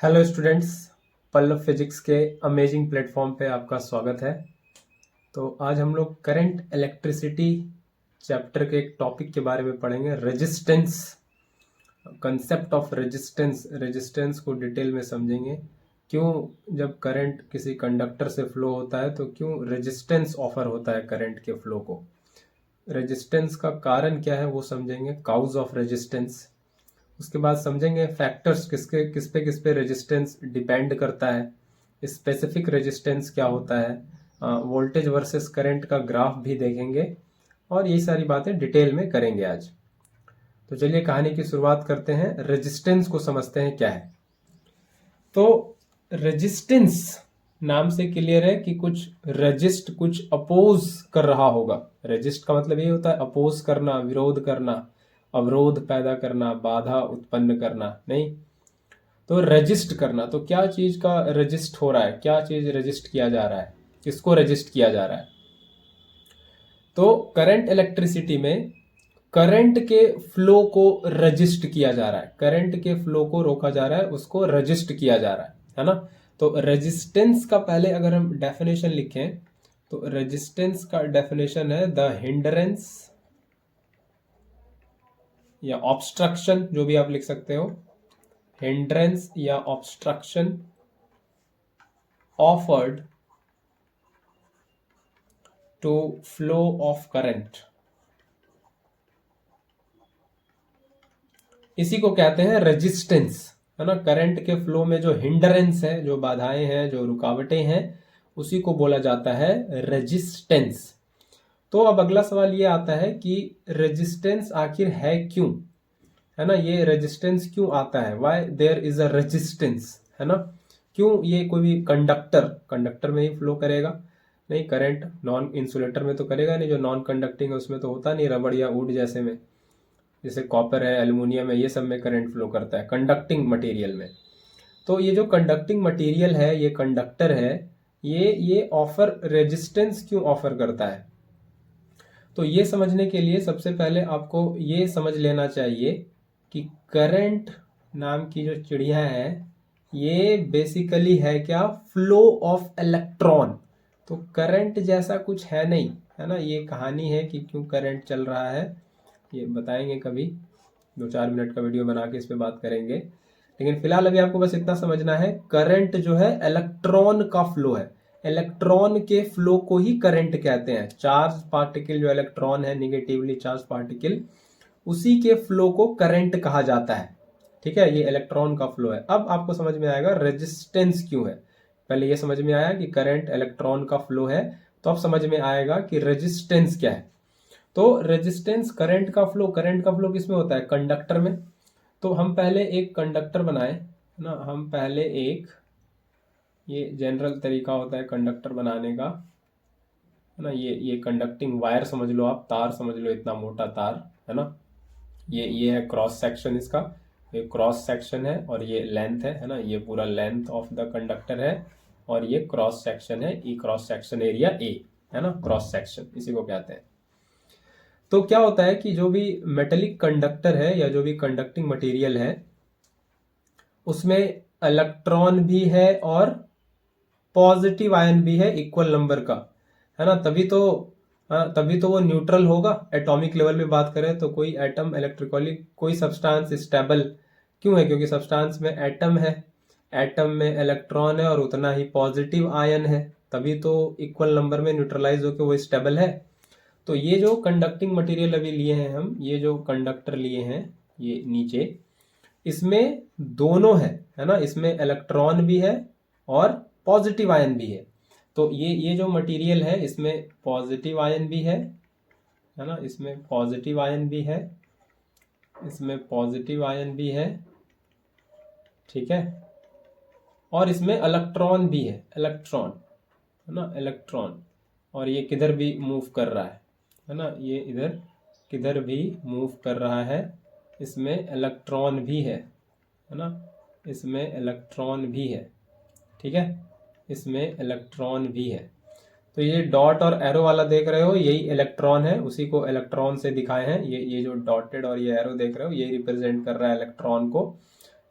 Hello students, Pallav physics के amazing platform पे आपका स्वागत है। तो आज हम लोग करंट इलेक्ट्रिसिटी चैप्टर के एक टॉपिक के बारे में पढ़ेंगे, रेजिस्टेंस। कंसेप्ट ऑफ रेजिस्टेंस को डिटेल में समझेंगे। क्यों जब करंट किसी कंडक्टर से फ्लो होता है तो क्यों रेजिस्टेंस ऑफर होता है करंट के फ्लो को। रेजिस्टेंस का कारण क्या है वो समझेंगे, काउज ऑफ रेजिस्टेंस। उसके बाद समझेंगे फैक्टर्स किस पे रेजिस्टेंस डिपेंड करता है, स्पेसिफिक रेजिस्टेंस क्या होता है, वोल्टेज वर्सेस करंट का ग्राफ भी देखेंगे और ये सारी बातें डिटेल में करेंगे आज। तो चलिए कहानी की शुरुआत करते हैं, रेजिस्टेंस को समझते हैं क्या है। तो रेजिस्टेंस नाम से क्लियर है कि कुछ अपोज कर रहा होगा। रेजिस्ट का मतलब ये होता है अपोज करना, विरोध करना, अवरोध पैदा करना, बाधा उत्पन्न करना। नहीं तो रजिस्ट करना। तो क्या चीज का रजिस्ट हो रहा है, क्या चीज रजिस्ट किया जा रहा है, किसको रजिस्ट किया जा रहा है। तो करंट इलेक्ट्रिसिटी में करंट के फ्लो को रजिस्ट किया जा रहा है, करंट के फ्लो को रोका जा रहा है, उसको रजिस्ट किया जा रहा है ना। तो रेजिस्टेंस का पहले अगर हम डेफिनेशन लिखें तो रेजिस्टेंस का डेफिनेशन है द हिंडरेंस या ऑब्स्ट्रक्शन, जो भी आप लिख सकते हो, हिंड्रेंस या obstruction offered to flow of current, इसी को कहते हैं रेजिस्टेंस, है ना। करंट के फ्लो में जो हिंडरेंस है, जो बाधाएं हैं, जो रुकावटें हैं, उसी को बोला जाता है रेजिस्टेंस। तो अब अगला सवाल ये आता है कि रेजिस्टेंस आखिर है क्यों, है ना। ये रेजिस्टेंस क्यों आता है, why there is a resistance, है ना। क्यों ये कोई भी कंडक्टर में ही फ्लो करेगा, नहीं करंट नॉन इंसुलेटर में तो करेगा नहीं, जो नॉन कंडक्टिंग है उसमें तो होता नहीं, रबड़ या वुड जैसे में, जैसे कॉपर है, एल्युमिनियम है, ये सब में करंट फ्लो करता है कंडक्टिंग मटेरियल में। तो ये जो कंडक्टिंग मटेरियल है, ये कंडक्टर है, ये ऑफर रेजिस्टेंस क्यों ऑफर करता है। तो ये समझने के लिए सबसे पहले आपको ये समझ लेना चाहिए कि करंट नाम की जो चिड़िया है ये बेसिकली है क्या, फ्लो ऑफ इलेक्ट्रॉन। तो करंट जैसा कुछ है नहीं, है ना। ये कहानी है कि क्यों करंट चल रहा है, ये बताएंगे कभी, 2-4 मिनट का वीडियो बना के इस पे बात करेंगे। लेकिन फिलहाल अभी आपको बस इतना समझना है, करंट जो है इलेक्ट्रॉन का फ्लो है, इलेक्ट्रॉन के फ्लो को ही करंट कहते हैं। चार्ज पार्टिकल जो इलेक्ट्रॉन है, निगेटिवली चार्ज पार्टिकल, उसी के फ्लो को करंट कहा जाता है। ठीक है, ये इलेक्ट्रॉन का फ्लो है। अब आपको समझ में आएगा रेजिस्टेंस क्यों है। पहले ये समझ में आया कि करंट इलेक्ट्रॉन का फ्लो है, तो अब समझ में आएगा कि रेजिस्टेंस क्या है। तो रेजिस्टेंस करंट का फ्लो किसमें होता है, कंडक्टर में। तो हम पहले एक कंडक्टर बनाए ना, हम पहले एक, ये जनरल तरीका होता है कंडक्टर बनाने का, है ना। ये कंडक्टिंग वायर समझ लो, आप तार समझ लो, इतना मोटा तार, है ना। ये है क्रॉस सेक्शन इसका, ये क्रॉस सेक्शन है और ये लेंथ है ना। ये पूरा लेंथ ऑफ द कंडक्टर है और ये क्रॉस सेक्शन है, ई क्रॉस सेक्शन एरिया ए, है ना, क्रॉस सेक्शन इसी को कहते हैं। तो क्या होता है कि जो भी मेटेलिक कंडक्टर है या जो भी कंडक्टिंग मटेरियल है उसमें इलेक्ट्रॉन भी है और पॉजिटिव आयन भी है इक्वल नंबर का, है ना। तभी तो वो न्यूट्रल होगा। एटॉमिक लेवल पे बात करें तो कोई एटम इलेक्ट्रिकली, कोई सब्सटेंस स्टेबल क्यों है, क्योंकि सब्सटेंस में एटम है, एटम में इलेक्ट्रॉन है और उतना ही पॉजिटिव आयन है, तभी तो इक्वल नंबर में न्यूट्रलाइज होकर वो स्टेबल है। तो ये जो कंडक्टिंग मटेरियल अभी लिए हैं हम, ये जो कंडक्टर लिए हैं ये नीचे, इसमें दोनों है ना। इसमें इलेक्ट्रॉन भी है और पॉजिटिव आयन भी है। तो ये जो मटेरियल है इसमें पॉजिटिव आयन भी है ना, इसमें पॉजिटिव आयन भी है, इसमें पॉजिटिव आयन भी है, ठीक है। और इसमें इलेक्ट्रॉन भी है ना, इलेक्ट्रॉन। और ये किधर भी मूव कर रहा है ना, ये इधर किधर भी मूव कर रहा है, इसमें इलेक्ट्रॉन भी है ना, इसमें इलेक्ट्रॉन भी है, ठीक है, इसमें इलेक्ट्रॉन भी है। तो ये डॉट और एरो वाला देख रहे हो, यही इलेक्ट्रॉन है, उसी को इलेक्ट्रॉन से दिखाए हैं। ये जो डॉटेड और ये एरो देख रहे हो, ये रिप्रेजेंट कर रहा है इलेक्ट्रॉन को।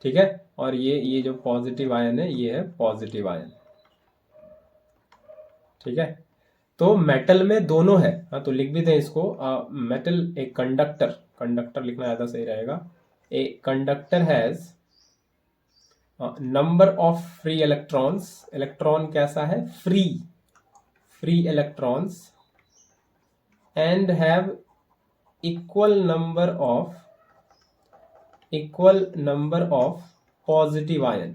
ठीक है। और ये जो पॉजिटिव आयन है ये है पॉजिटिव आयन, ठीक है। तो मेटल में दोनों है, हाँ तो लिख भी दें इसको, मेटल एक कंडक्टर, कंडक्टर लिखना ज़्यादा सही रहेगा, a conductor has number of free electrons, electron कैसा है, free, free electrons, and have equal number of positive ion,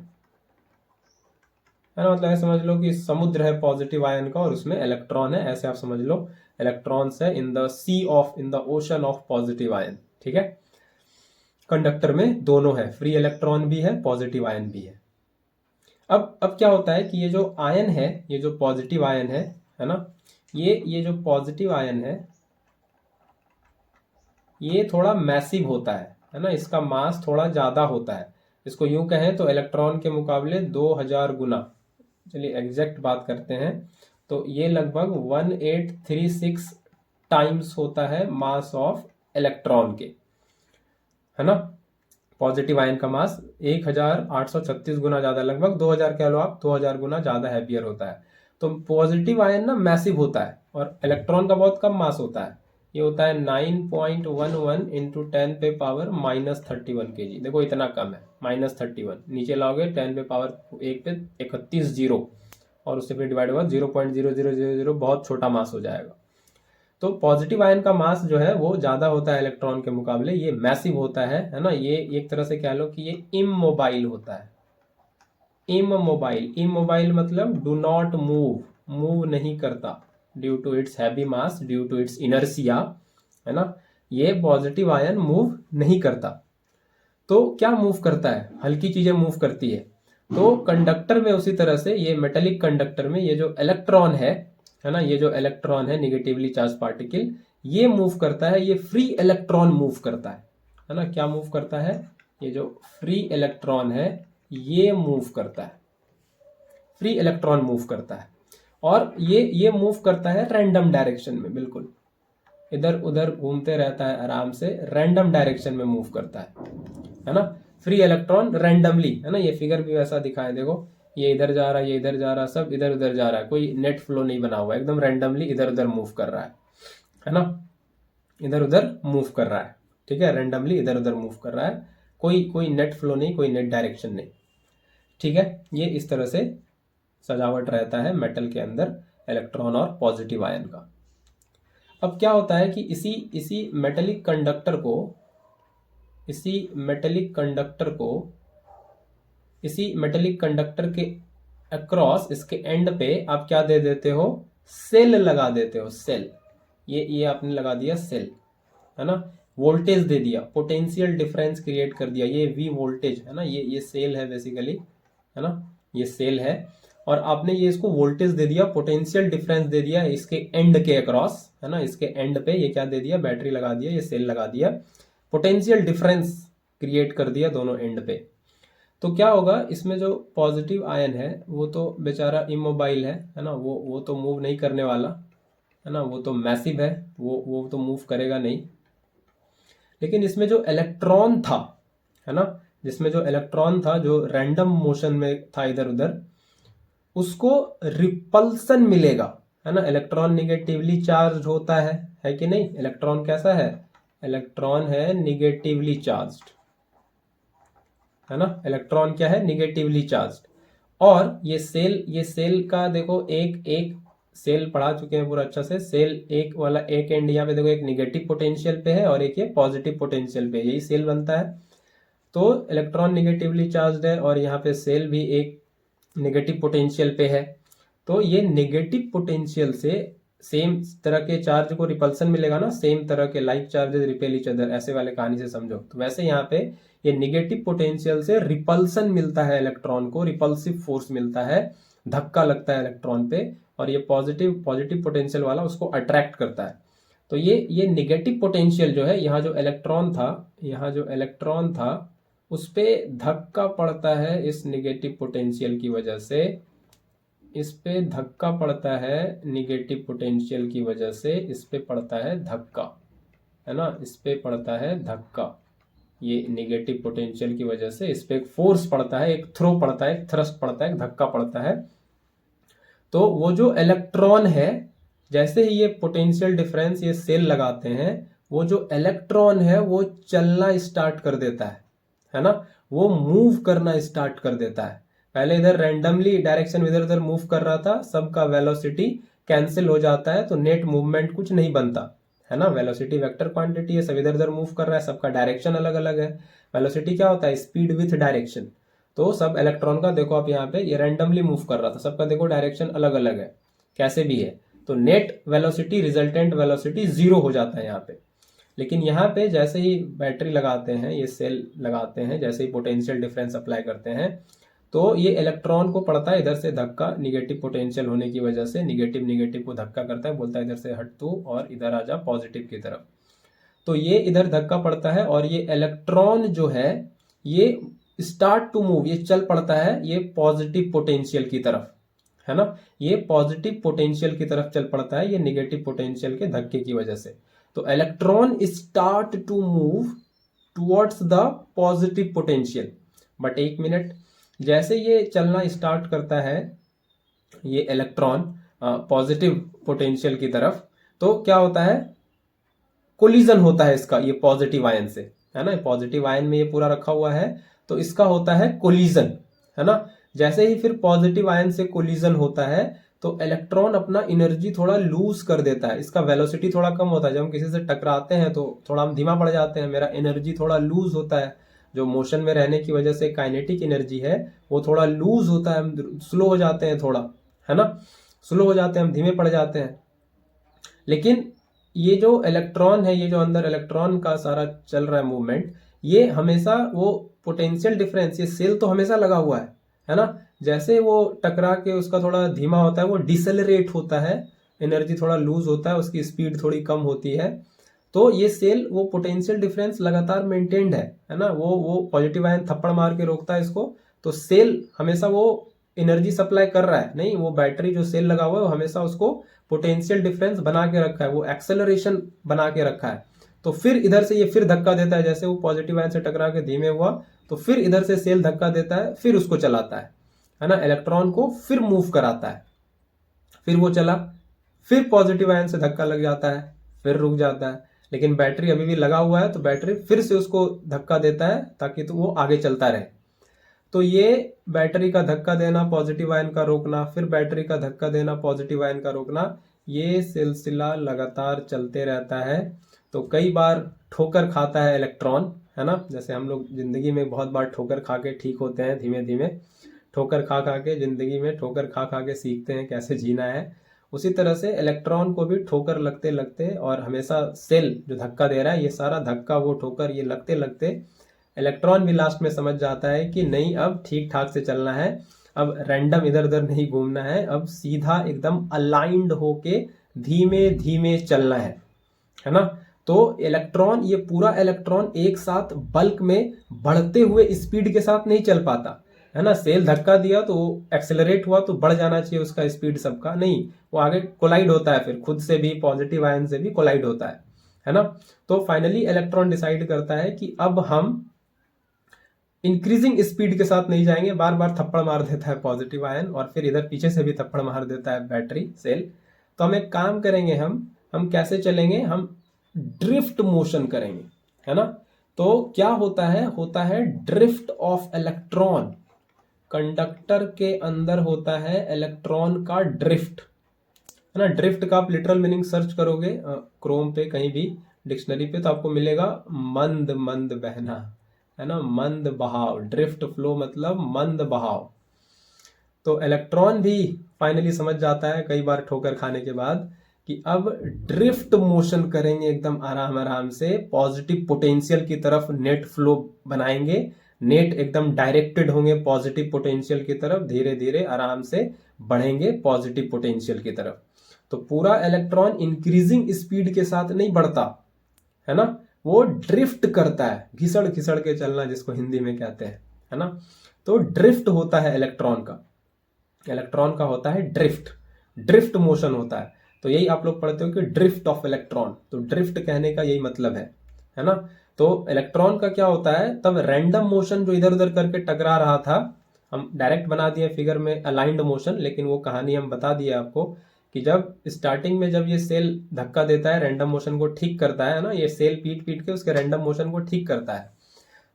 है ना। मतलब समझ लो कि समुद्र है पॉजिटिव आयन का और उसमें इलेक्ट्रॉन है, ऐसे आप समझ लो, इलेक्ट्रॉन्स है in the ocean of positive ion, ठीक है। कंडक्टर में दोनों है, फ्री इलेक्ट्रॉन भी है, पॉजिटिव आयन भी है। अब क्या होता है कि ये जो आयन है, ये जो पॉजिटिव आयन है ना, ये जो पॉजिटिव आयन है ये थोड़ा मैसिव होता है ना, इसका मास थोड़ा ज्यादा होता है। इसको यूं कहें तो इलेक्ट्रॉन के मुकाबले 2000 गुना, चलिए एग्जैक्ट बात करते हैं, तो ये लगभग 1836 टाइम्स होता है मास ऑफ इलेक्ट्रॉन के, है ना। पॉजिटिव आयन का मास 1836 गुना ज्यादा, लगभग 2000 कह लो आप, 2000 गुना ज्यादा हैवियर होता है। तो पॉजिटिव आयन ना मैसिव होता है और इलेक्ट्रॉन का बहुत कम मास होता है, ये होता है 9.11 इंटू 10 पे पावर -31 kg, देखो इतना कम है, -31, नीचे लाओगे 10 पे पावर 1 पे 31 जीरो और उससे फिर डिवाइड होगा 0.0000, बहुत छोटा मास हो जाएगा। तो पॉजिटिव आयन का मास जो है वो ज्यादा होता है इलेक्ट्रॉन के मुकाबले, ये मैसिव होता है ना। ये एक तरह से कह लो कि ये इमोबाइल होता है, इमोबाइल, इमोबाइल मतलब डू नॉट मूव, मूव नहीं करता, due to its heavy mass, due to its inertia, है ना। ये पॉजिटिव आयन मूव नहीं करता। तो क्या मूव करता है, हल्की चीजें मूव करती है। तो कंडक्टर में उसी तरह से ये मेटेलिक कंडक्टर में ये जो इलेक्ट्रॉन है ना, ये जो इलेक्ट्रॉन है निगेटिवली चार्ज पार्टिकल, ये मूव करता है, ये फ्री इलेक्ट्रॉन मूव करता है ना। क्या मूव करता है, ये जो फ्री इलेक्ट्रॉन है ये मूव करता है, फ्री इलेक्ट्रॉन मूव करता है। और ये मूव करता है रैंडम डायरेक्शन में, बिल्कुल इधर उधर घूमते रहता है आराम से, रैंडम डायरेक्शन में मूव करता है ना। फ्री इलेक्ट्रॉन रैंडमली, है ना, ये फिगर भी वैसा दिखाए, देखो ये इधर जा रहा है, ये इधर जा रहा है, सब इधर उधर जा रहा है, कोई नेट फ्लो नहीं बना हुआ, एकदम रैंडमली इधर उधर मूव कर रहा है ना, इधर उधर मूव कर रहा है, ठीक है, रैंडमली इधर उधर मूव कर रहा है, कोई नेट फ्लो नहीं, कोई नेट डायरेक्शन नहीं, ठीक है। ये इस तरह से सजावट रहता है मेटल के अंदर इलेक्ट्रॉन और पॉजिटिव आयन का। अब क्या होता है कि इसी मेटेलिक कंडक्टर को, इसी मेटेलिक कंडक्टर के अक्रॉस, इसके एंड पे आप क्या दे देते हो, सेल लगा देते हो, सेल, ये आपने लगा दिया सेल, है ना। वोल्टेज दे दिया, पोटेंशियल डिफरेंस क्रिएट कर दिया, ये V वोल्टेज है ना, ये सेल है बेसिकली, है ना, ये सेल है, और आपने ये इसको वोल्टेज दे दिया, पोटेंशियल डिफरेंस दे दिया इसके एंड के अक्रॉस, है ना, इसके एंड पे ये क्या दे दिया, बैटरी लगा दिया, ये सेल लगा दिया, पोटेंशियल डिफरेंस क्रिएट कर दिया दोनों एंड पे। तो क्या होगा, इसमें जो पॉजिटिव आयन है वो तो बेचारा इमोबाइल है ना, वो तो मूव नहीं करने वाला, है ना, वो तो मैसिव है, वो तो मूव करेगा नहीं। लेकिन इसमें जो इलेक्ट्रॉन था, है ना, जिसमें जो इलेक्ट्रॉन था जो रैंडम मोशन में था इधर उधर, उसको रिपल्सन मिलेगा, है ना। इलेक्ट्रॉन निगेटिवली चार्ज होता है कि नहीं, इलेक्ट्रॉन कैसा है, इलेक्ट्रॉन है निगेटिवली चार्ज्ड, है ना, इलेक्ट्रॉन क्या है, निगेटिवली चार्ज्ड। और ये सेल का देखो, एक सेल पढ़ा चुके हैं पूरा अच्छा से, सेल एक वाला एक एंड यहाँ पे देखो एक निगेटिव पोटेंशियल पे है और एक ये पॉजिटिव पोटेंशियल पे, यही सेल बनता है। तो इलेक्ट्रॉन निगेटिवली चार्ज्ड है और यहाँ पे सेल भी एक नेगेटिव पोटेंशियल पे है। तो ये नेगेटिव पोटेंशियल से सेम तरह के चार्ज को रिपल्सन मिलेगा ना, सेम तरह के like charges repel each other, ऐसे वाले कहानी से समझो। तो वैसे यहाँ पे ये नेगेटिव पोटेंशियल से रिपल्सन मिलता है इलेक्ट्रॉन को, रिपल्सिव फोर्स मिलता है, धक्का लगता है इलेक्ट्रॉन पे, और ये पॉजिटिव पोटेंशियल वाला उसको अट्रैक्ट करता है। तो ये नेगेटिव पोटेंशियल जो है, यहाँ जो इलेक्ट्रॉन था उस पे धक्का पड़ता है इस नेगेटिव पोटेंशियल की वजह से, इस पे धक्का पड़ता है निगेटिव पोटेंशियल की वजह से, इस पे पड़ता है धक्का, है ना, इस पे पड़ता है धक्का, ये नेगेटिव पोटेंशियल की वजह से इस पे एक फोर्स पड़ता है, एक थ्रो पड़ता है, एक थ्रस्ट पड़ता है, एक धक्का पड़ता है। तो वो जो इलेक्ट्रॉन है, जैसे ही ये पोटेंशियल डिफरेंस ये सेल लगाते हैं, वो जो इलेक्ट्रॉन है वो चलना स्टार्ट कर देता है ना, वो मूव करना स्टार्ट कर देता है। पहले इधर रैंडमली डायरेक्शन इधर उधर मूव कर रहा था, सबका वेलोसिटी कैंसिल हो जाता है, तो नेट मूवमेंट कुछ नहीं बनता है ना। वेलोसिटी वेक्टर क्वांटिटी है, सब इधर उधर मूव कर रहा है, सबका डायरेक्शन अलग अलग है। वेलोसिटी क्या होता है? Speed with direction. तो सब इलेक्ट्रॉन का देखो आप यहाँ पे ये रैंडमली मूव कर रहा था, सबका देखो डायरेक्शन अलग अलग है, कैसे भी है। तो नेट वेलोसिटी, रिजल्टेंट वेलोसिटी 0 हो जाता है यहाँ पे। लेकिन यहाँ पे जैसे ही बैटरी लगाते हैं, ये सेल लगाते हैं, जैसे ही पोटेंशियल डिफरेंस अप्लाई करते हैं, तो ये इलेक्ट्रॉन को पड़ता है इधर से धक्का, निगेटिव पोटेंशियल होने की वजह से निगेटिव निगेटिव को धक्का करता है, बोलता है इधर से हट तू और इधर आ जा पॉजिटिव की तरफ। तो ये इधर धक्का पड़ता है और ये इलेक्ट्रॉन जो है ये स्टार्ट टू मूव, ये चल पड़ता है ये पॉजिटिव पोटेंशियल की तरफ, है ना। ये पॉजिटिव पोटेंशियल की तरफ चल पड़ता है, ये निगेटिव पोटेंशियल के धक्के की वजह से। तो electron start to move towards the positive potential. But एक मिनट, जैसे ये चलना स्टार्ट करता है ये इलेक्ट्रॉन पॉजिटिव पोटेंशियल की तरफ, तो क्या होता है? कोलिजन होता है इसका ये पॉजिटिव आयन से, है ना। पॉजिटिव आयन में ये पूरा रखा हुआ है, तो इसका होता है कोलिजन, है ना। जैसे ही फिर पॉजिटिव आयन से कोलिजन होता है, तो इलेक्ट्रॉन अपना एनर्जी थोड़ा लूज कर देता है, इसका वेलोसिटी थोड़ा कम होता है। जब हम किसी से टकराते हैं तो थोड़ा हम धीमा पड़ जाते हैं, मेरा एनर्जी थोड़ा लूज होता है, जो मोशन में रहने की वजह से काइनेटिक एनर्जी है वो थोड़ा लूज होता है, हम स्लो हो जाते हैं थोड़ा, है ना, स्लो हो जाते हैं, हम धीमे पड़ जाते हैं। लेकिन ये जो इलेक्ट्रॉन है, ये जो अंदर इलेक्ट्रॉन का सारा चल रहा है मूवमेंट, ये हमेशा वो पोटेंशियल डिफरेंस, ये सेल तो हमेशा लगा हुआ है ना। जैसे वो टकरा के उसका थोड़ा धीमा होता है, वो डिसेलरेट होता है, एनर्जी थोड़ा लूज होता है, उसकी स्पीड थोड़ी कम होती है। तो ये सेल वो पोटेंशियल डिफरेंस लगातार मेंटेन्ड है ना। वो पॉजिटिव आयन थप्पड़ मार के रोकता है इसको, तो सेल हमेशा वो एनर्जी सप्लाई कर रहा है, नहीं, वो बैटरी जो सेल लगा हुआ है वो हमेशा उसको पोटेंशियल डिफरेंस बना के रखा है, वो एक्सेलरेशन बना के रखा है। तो फिर इधर से ये फिर धक्का देता है, जैसे वो पॉजिटिव आयन से टकरा के धीमे हुआ, तो फिर इधर से सेल धक्का देता है, फिर उसको चलाता है ना, इलेक्ट्रॉन को फिर मूव कराता है। फिर वो चला, फिर पॉजिटिव आयन से धक्का लग जाता है, फिर रुक जाता है। लेकिन बैटरी अभी भी लगा हुआ है, तो बैटरी फिर से उसको धक्का देता है ताकि तो वो आगे चलता रहे। तो ये बैटरी का धक्का देना, पॉजिटिव आयन का रोकना, फिर बैटरी का धक्का देना, पॉजिटिव आयन का रोकना, ये सिलसिला लगातार चलते रहता है। तो कई बार ठोकर खाता है इलेक्ट्रॉन, है ना। जैसे हम लोग जिंदगी में बहुत बार ठोकर खा के ठीक होते हैं, धीमे धीमे ठोकर खा खा के जिंदगी में ठोकर खा खा के सीखते हैं कैसे जीना है। उसी तरह से इलेक्ट्रॉन को भी ठोकर लगते लगते, और हमेशा सेल जो धक्का दे रहा है, ये सारा धक्का वो ठोकर ये लगते लगते इलेक्ट्रॉन भी लास्ट में समझ जाता है कि नहीं, अब ठीक ठाक से चलना है, अब रैंडम इधर उधर नहीं घूमना है, अब सीधा एकदम अलाइंड होके धीमे धीमे चलना है ना। तो इलेक्ट्रॉन, ये पूरा इलेक्ट्रॉन एक साथ बल्क में बढ़ते हुए स्पीड के साथ नहीं चल पाता, है ना। सेल धक्का दिया तो एक्सेलरेट हुआ, तो बढ़ जाना चाहिए उसका स्पीड सबका, नहीं, वो आगे कोलाइड होता है, फिर खुद से भी पॉजिटिव आयन से भी कोलाइड होता है ना। तो फाइनली इलेक्ट्रॉन डिसाइड करता है कि अब हम इंक्रीजिंग स्पीड के साथ नहीं जाएंगे, बार बार थप्पड़ मार देता है पॉजिटिव आयन, और फिर इधर पीछे से भी थप्पड़ मार देता है बैटरी सेल। तो हम एक काम करेंगे, हम कैसे चलेंगे, हम ड्रिफ्ट मोशन करेंगे, है ना। तो क्या होता है ड्रिफ्ट ऑफ इलेक्ट्रॉन। कंडक्टर के अंदर होता है इलेक्ट्रॉन का ड्रिफ्ट, है ना। ड्रिफ्ट का आप लिटरल मीनिंग सर्च करोगे क्रोम पे कहीं भी डिक्शनरी पे, तो आपको मिलेगा मंद मंद बहना, है ना, मंद बहाव। ड्रिफ्ट फ्लो मतलब मंद बहाव। तो इलेक्ट्रॉन भी फाइनली समझ जाता है कई बार ठोकर खाने के बाद कि अब ड्रिफ्ट मोशन करेंगे एकदम आराम आराम से, पॉजिटिव पोटेंशियल की तरफ नेट फ्लो बनाएंगे, नेट एकदम डायरेक्टेड होंगे पॉजिटिव पोटेंशियल की तरफ, धीरे धीरे आराम से बढ़ेंगे पॉजिटिव पोटेंशियल की तरफ। तो पूरा इलेक्ट्रॉन इंक्रीजिंग स्पीड के साथ नहीं बढ़ता, है ना, वो ड्रिफ्ट करता है, घिसड़ घिसड़ के चलना जिसको हिंदी में कहते हैं, है ना। तो ड्रिफ्ट होता है इलेक्ट्रॉन का होता है ड्रिफ्ट मोशन होता है। तो यही आप लोग पढ़ते हो कि ड्रिफ्ट ऑफ इलेक्ट्रॉन, तो ड्रिफ्ट कहने का यही मतलब है ना। तो इलेक्ट्रॉन का क्या होता है, तब रैंडम मोशन जो इधर उधर करके टकरा रहा था, हम डायरेक्ट बना दिए फिगर में अलाइंड मोशन, लेकिन वो कहानी हम बता दिए आपको कि जब स्टार्टिंग में जब ये सेल धक्का देता है, रैंडम मोशन को ठीक करता है ना, ये सेल पीट पीट के उसके रैंडम मोशन को ठीक करता है,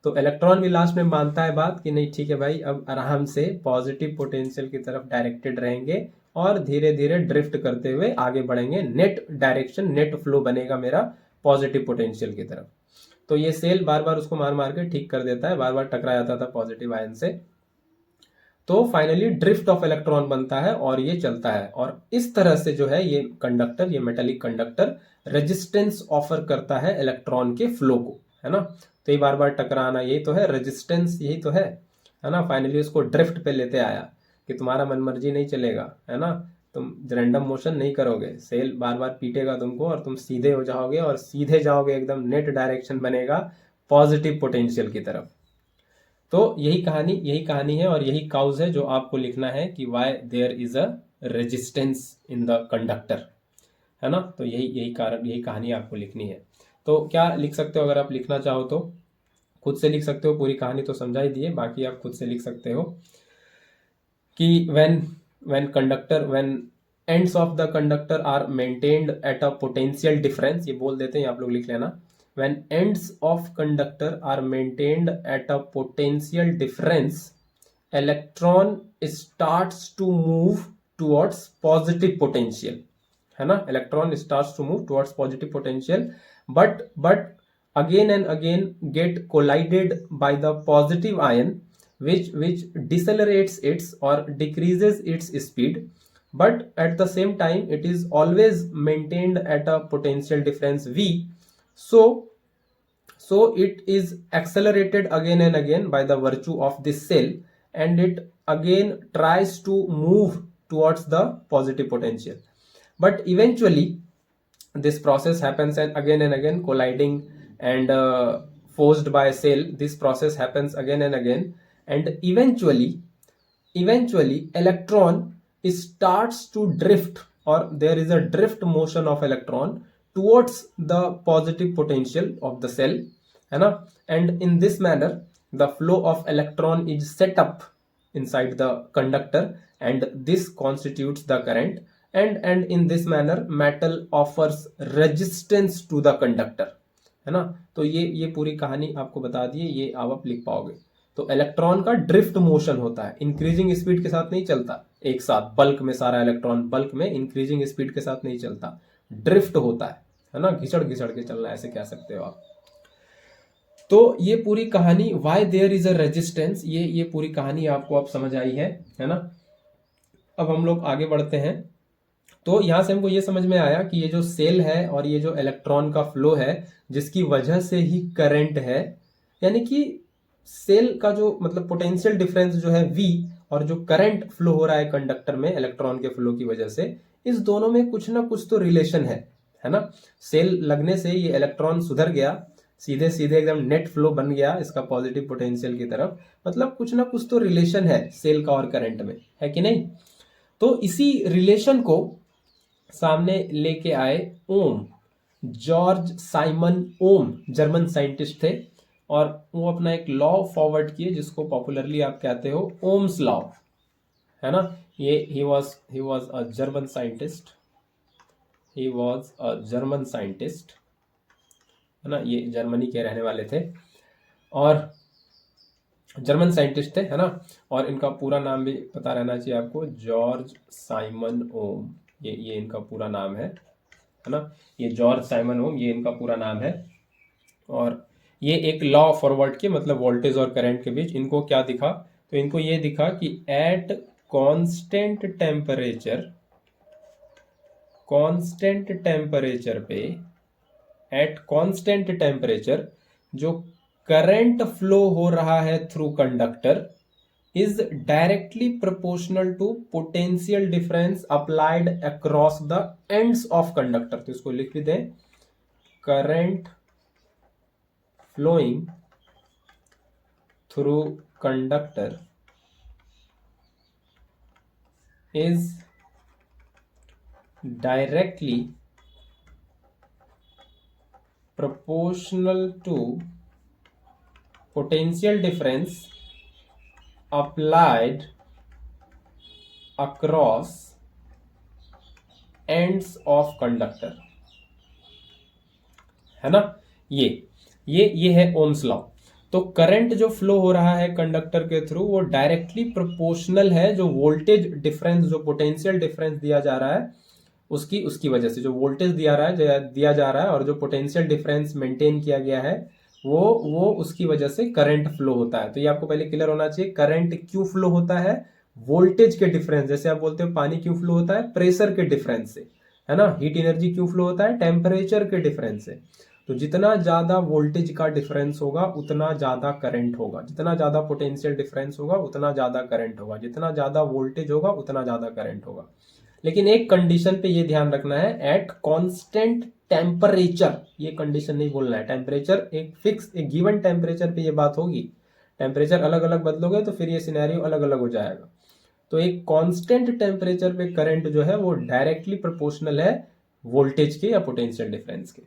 तो इलेक्ट्रॉन भी लास्ट में मानता है बात कि नहीं ठीक है भाई, अब आराम से पॉजिटिव पोटेंशियल की तरफ डायरेक्टेड रहेंगे और धीरे धीरे ड्रिफ्ट करते हुए आगे बढ़ेंगे, नेट डायरेक्शन नेट फ्लो बनेगा मेरा पॉजिटिव पोटेंशियल की तरफ। तो ये सेल बार बार उसको मार मार के ठीक कर देता है, बार बार टकरा जाता था पॉजिटिव आयन से, तो फाइनली ड्रिफ्ट ऑफ इलेक्ट्रॉन बनता है और ये चलता है। और इस तरह से जो है ये कंडक्टर, ये मेटेलिक कंडक्टर रेजिस्टेंस ऑफर करता है इलेक्ट्रॉन के फ्लो को, है ना। तो ये बार बार टकराना यही तो है रेजिस्टेंस, यही तो है ना। फाइनली उसको ड्रिफ्ट पे लेते आया कि तुम्हारा मनमर्जी नहीं चलेगा, है ना, तुम रैंडम मोशन नहीं करोगे, सेल बार बार पीटेगा तुमको और तुम सीधे हो जाओगे और सीधे जाओगे, एकदम नेट डायरेक्शन बनेगा पॉजिटिव पोटेंशियल की तरफ। तो यही कहानी है और यही काउज है जो आपको लिखना है कि why there is a resistance in the conductor, है ना। तो यही यही कारण, यही कहानी आपको लिखनी है। तो क्या लिख सकते हो, अगर आप लिखना चाहो तो खुद से लिख सकते हो, पूरी कहानी तो समझा ही दी है, बाकी आप खुद से लिख सकते हो कि when ends of the conductor are maintained at a potential difference, ये बोल देते हैं आप लोग लिख लेना, when ends of conductor are maintained at a potential difference, electron starts to move towards positive potential, है ना, electron starts to move towards positive potential, but again and again get collided by the positive ion, which decelerates its or decreases its speed, but at the same time it is always maintained at a potential difference v. So it is accelerated again and again by the virtue of this cell, and it again tries to move towards the positive potential, but eventually this process happens and again colliding and forced by a cell, this process happens again and again, and eventually electron starts to drift, or there is a drift motion of electron towards the positive potential of the cell, है ना, and in this manner the flow of electron is set up inside the conductor, and this constitutes the current, and in this manner metal offers resistance to the conductor, है ना। तो ये पूरी कहानी आपको बता दी है, ये आप लिख पाओगे। तो इलेक्ट्रॉन का ड्रिफ्ट मोशन होता है, इंक्रीजिंग स्पीड के साथ नहीं चलता एक साथ बल्क में, सारा इलेक्ट्रॉन बल्क में इंक्रीजिंग स्पीड के साथ नहीं चलता, ड्रिफ्ट होता है ना, घिसड़ घिसड़ के चलना, ऐसे कह सकते हो आप। तो ये पूरी कहानी why there is a resistance, ये पूरी कहानी आपको अब समझ आई है ना। अब हम लोग आगे बढ़ते हैं। तो यहां से हमको ये समझ में आया कि ये जो सेल है और ये जो इलेक्ट्रॉन का फ्लो है, जिसकी वजह से ही करंट है, यानी कि सेल का जो मतलब पोटेंशियल डिफरेंस जो है V, और जो करंट फ्लो हो रहा है कंडक्टर में इलेक्ट्रॉन के फ्लो की वजह से, इस दोनों में कुछ ना कुछ तो रिलेशन है ना। सेल लगने से ये इलेक्ट्रॉन सुधर गया, सीधे सीधे एकदम नेट फ्लो बन गया इसका पॉजिटिव पोटेंशियल की तरफ, मतलब कुछ ना कुछ तो रिलेशन है सेल का और करंट में, है कि नहीं। तो इसी रिलेशन को सामने लेके आए ओम, जॉर्ज साइमन ओम, जर्मन साइंटिस्ट थे, और वो अपना एक लॉ फॉरवर्ड किए जिसको पॉपुलरली आप कहते हो ओम्स लॉ, है ना। ये he was a German scientist, he was a German scientist, है ना, ये जर्मनी के रहने वाले थे और जर्मन साइंटिस्ट थे, है ना। और इनका पूरा नाम भी पता रहना चाहिए आपको, जॉर्ज साइमन ओम, ये इनका पूरा नाम है ना। ये जॉर्ज साइमन ओम, ये इनका पूरा नाम है। और ये एक लॉ फॉरवर्ड के मतलब वोल्टेज और करंट के बीच इनको क्या दिखा, तो इनको ये दिखा कि एट कांस्टेंट टेम्परेचर पे, एट कांस्टेंट टेम्परेचर जो करंट फ्लो हो रहा है through conductor is directly proportional to potential difference applied across the ends of conductor। तो इसको लिख भी दें, current flowing through conductor is directly proportional to potential difference applied across ends of conductor, है ना। ये है ओम्स लॉ। तो करंट जो फ्लो हो रहा है कंडक्टर के थ्रू वो डायरेक्टली प्रोपोर्शनल है जो वोल्टेज डिफरेंस, जो पोटेंशियल डिफरेंस दिया जा रहा है उसकी वजह से, जो वोल्टेज दिया जा रहा है और जो पोटेंशियल डिफरेंस मेंटेन किया गया है वो उसकी वजह से करंट फ्लो होता है। तो ये आपको पहले क्लियर होना चाहिए, करंट क्यों फ्लो होता है, वोल्टेज के डिफरेंस, जैसे आप बोलते हो पानी क्यों फ्लो होता है, प्रेशर के डिफरेंस से, है ना। हीट एनर्जी क्यों फ्लो होता है, टेम्परेचर के डिफरेंस से। तो जितना ज्यादा वोल्टेज का डिफरेंस होगा उतना ज्यादा करंट होगा, जितना ज्यादा पोटेंशियल डिफरेंस होगा उतना ज्यादा करंट होगा, जितना ज्यादा वोल्टेज होगा उतना ज्यादा करंट होगा। लेकिन एक कंडीशन पे ये ध्यान रखना है, एट कांस्टेंट टेम्परेचर, ये कंडीशन नहीं बोलना है, टेम्परेचर एक फिक्स, एक गिवन टेम्परेचर पे ये बात होगी, टेम्परेचर अलग अलग बदलोगे तो फिर ये सिनेरियो अलग अलग हो जाएगा। तो एक कांस्टेंट टेम्परेचर पे करंट जो है वो डायरेक्टली प्रोपोर्शनल है वोल्टेज के या पोटेंशियल डिफरेंस के।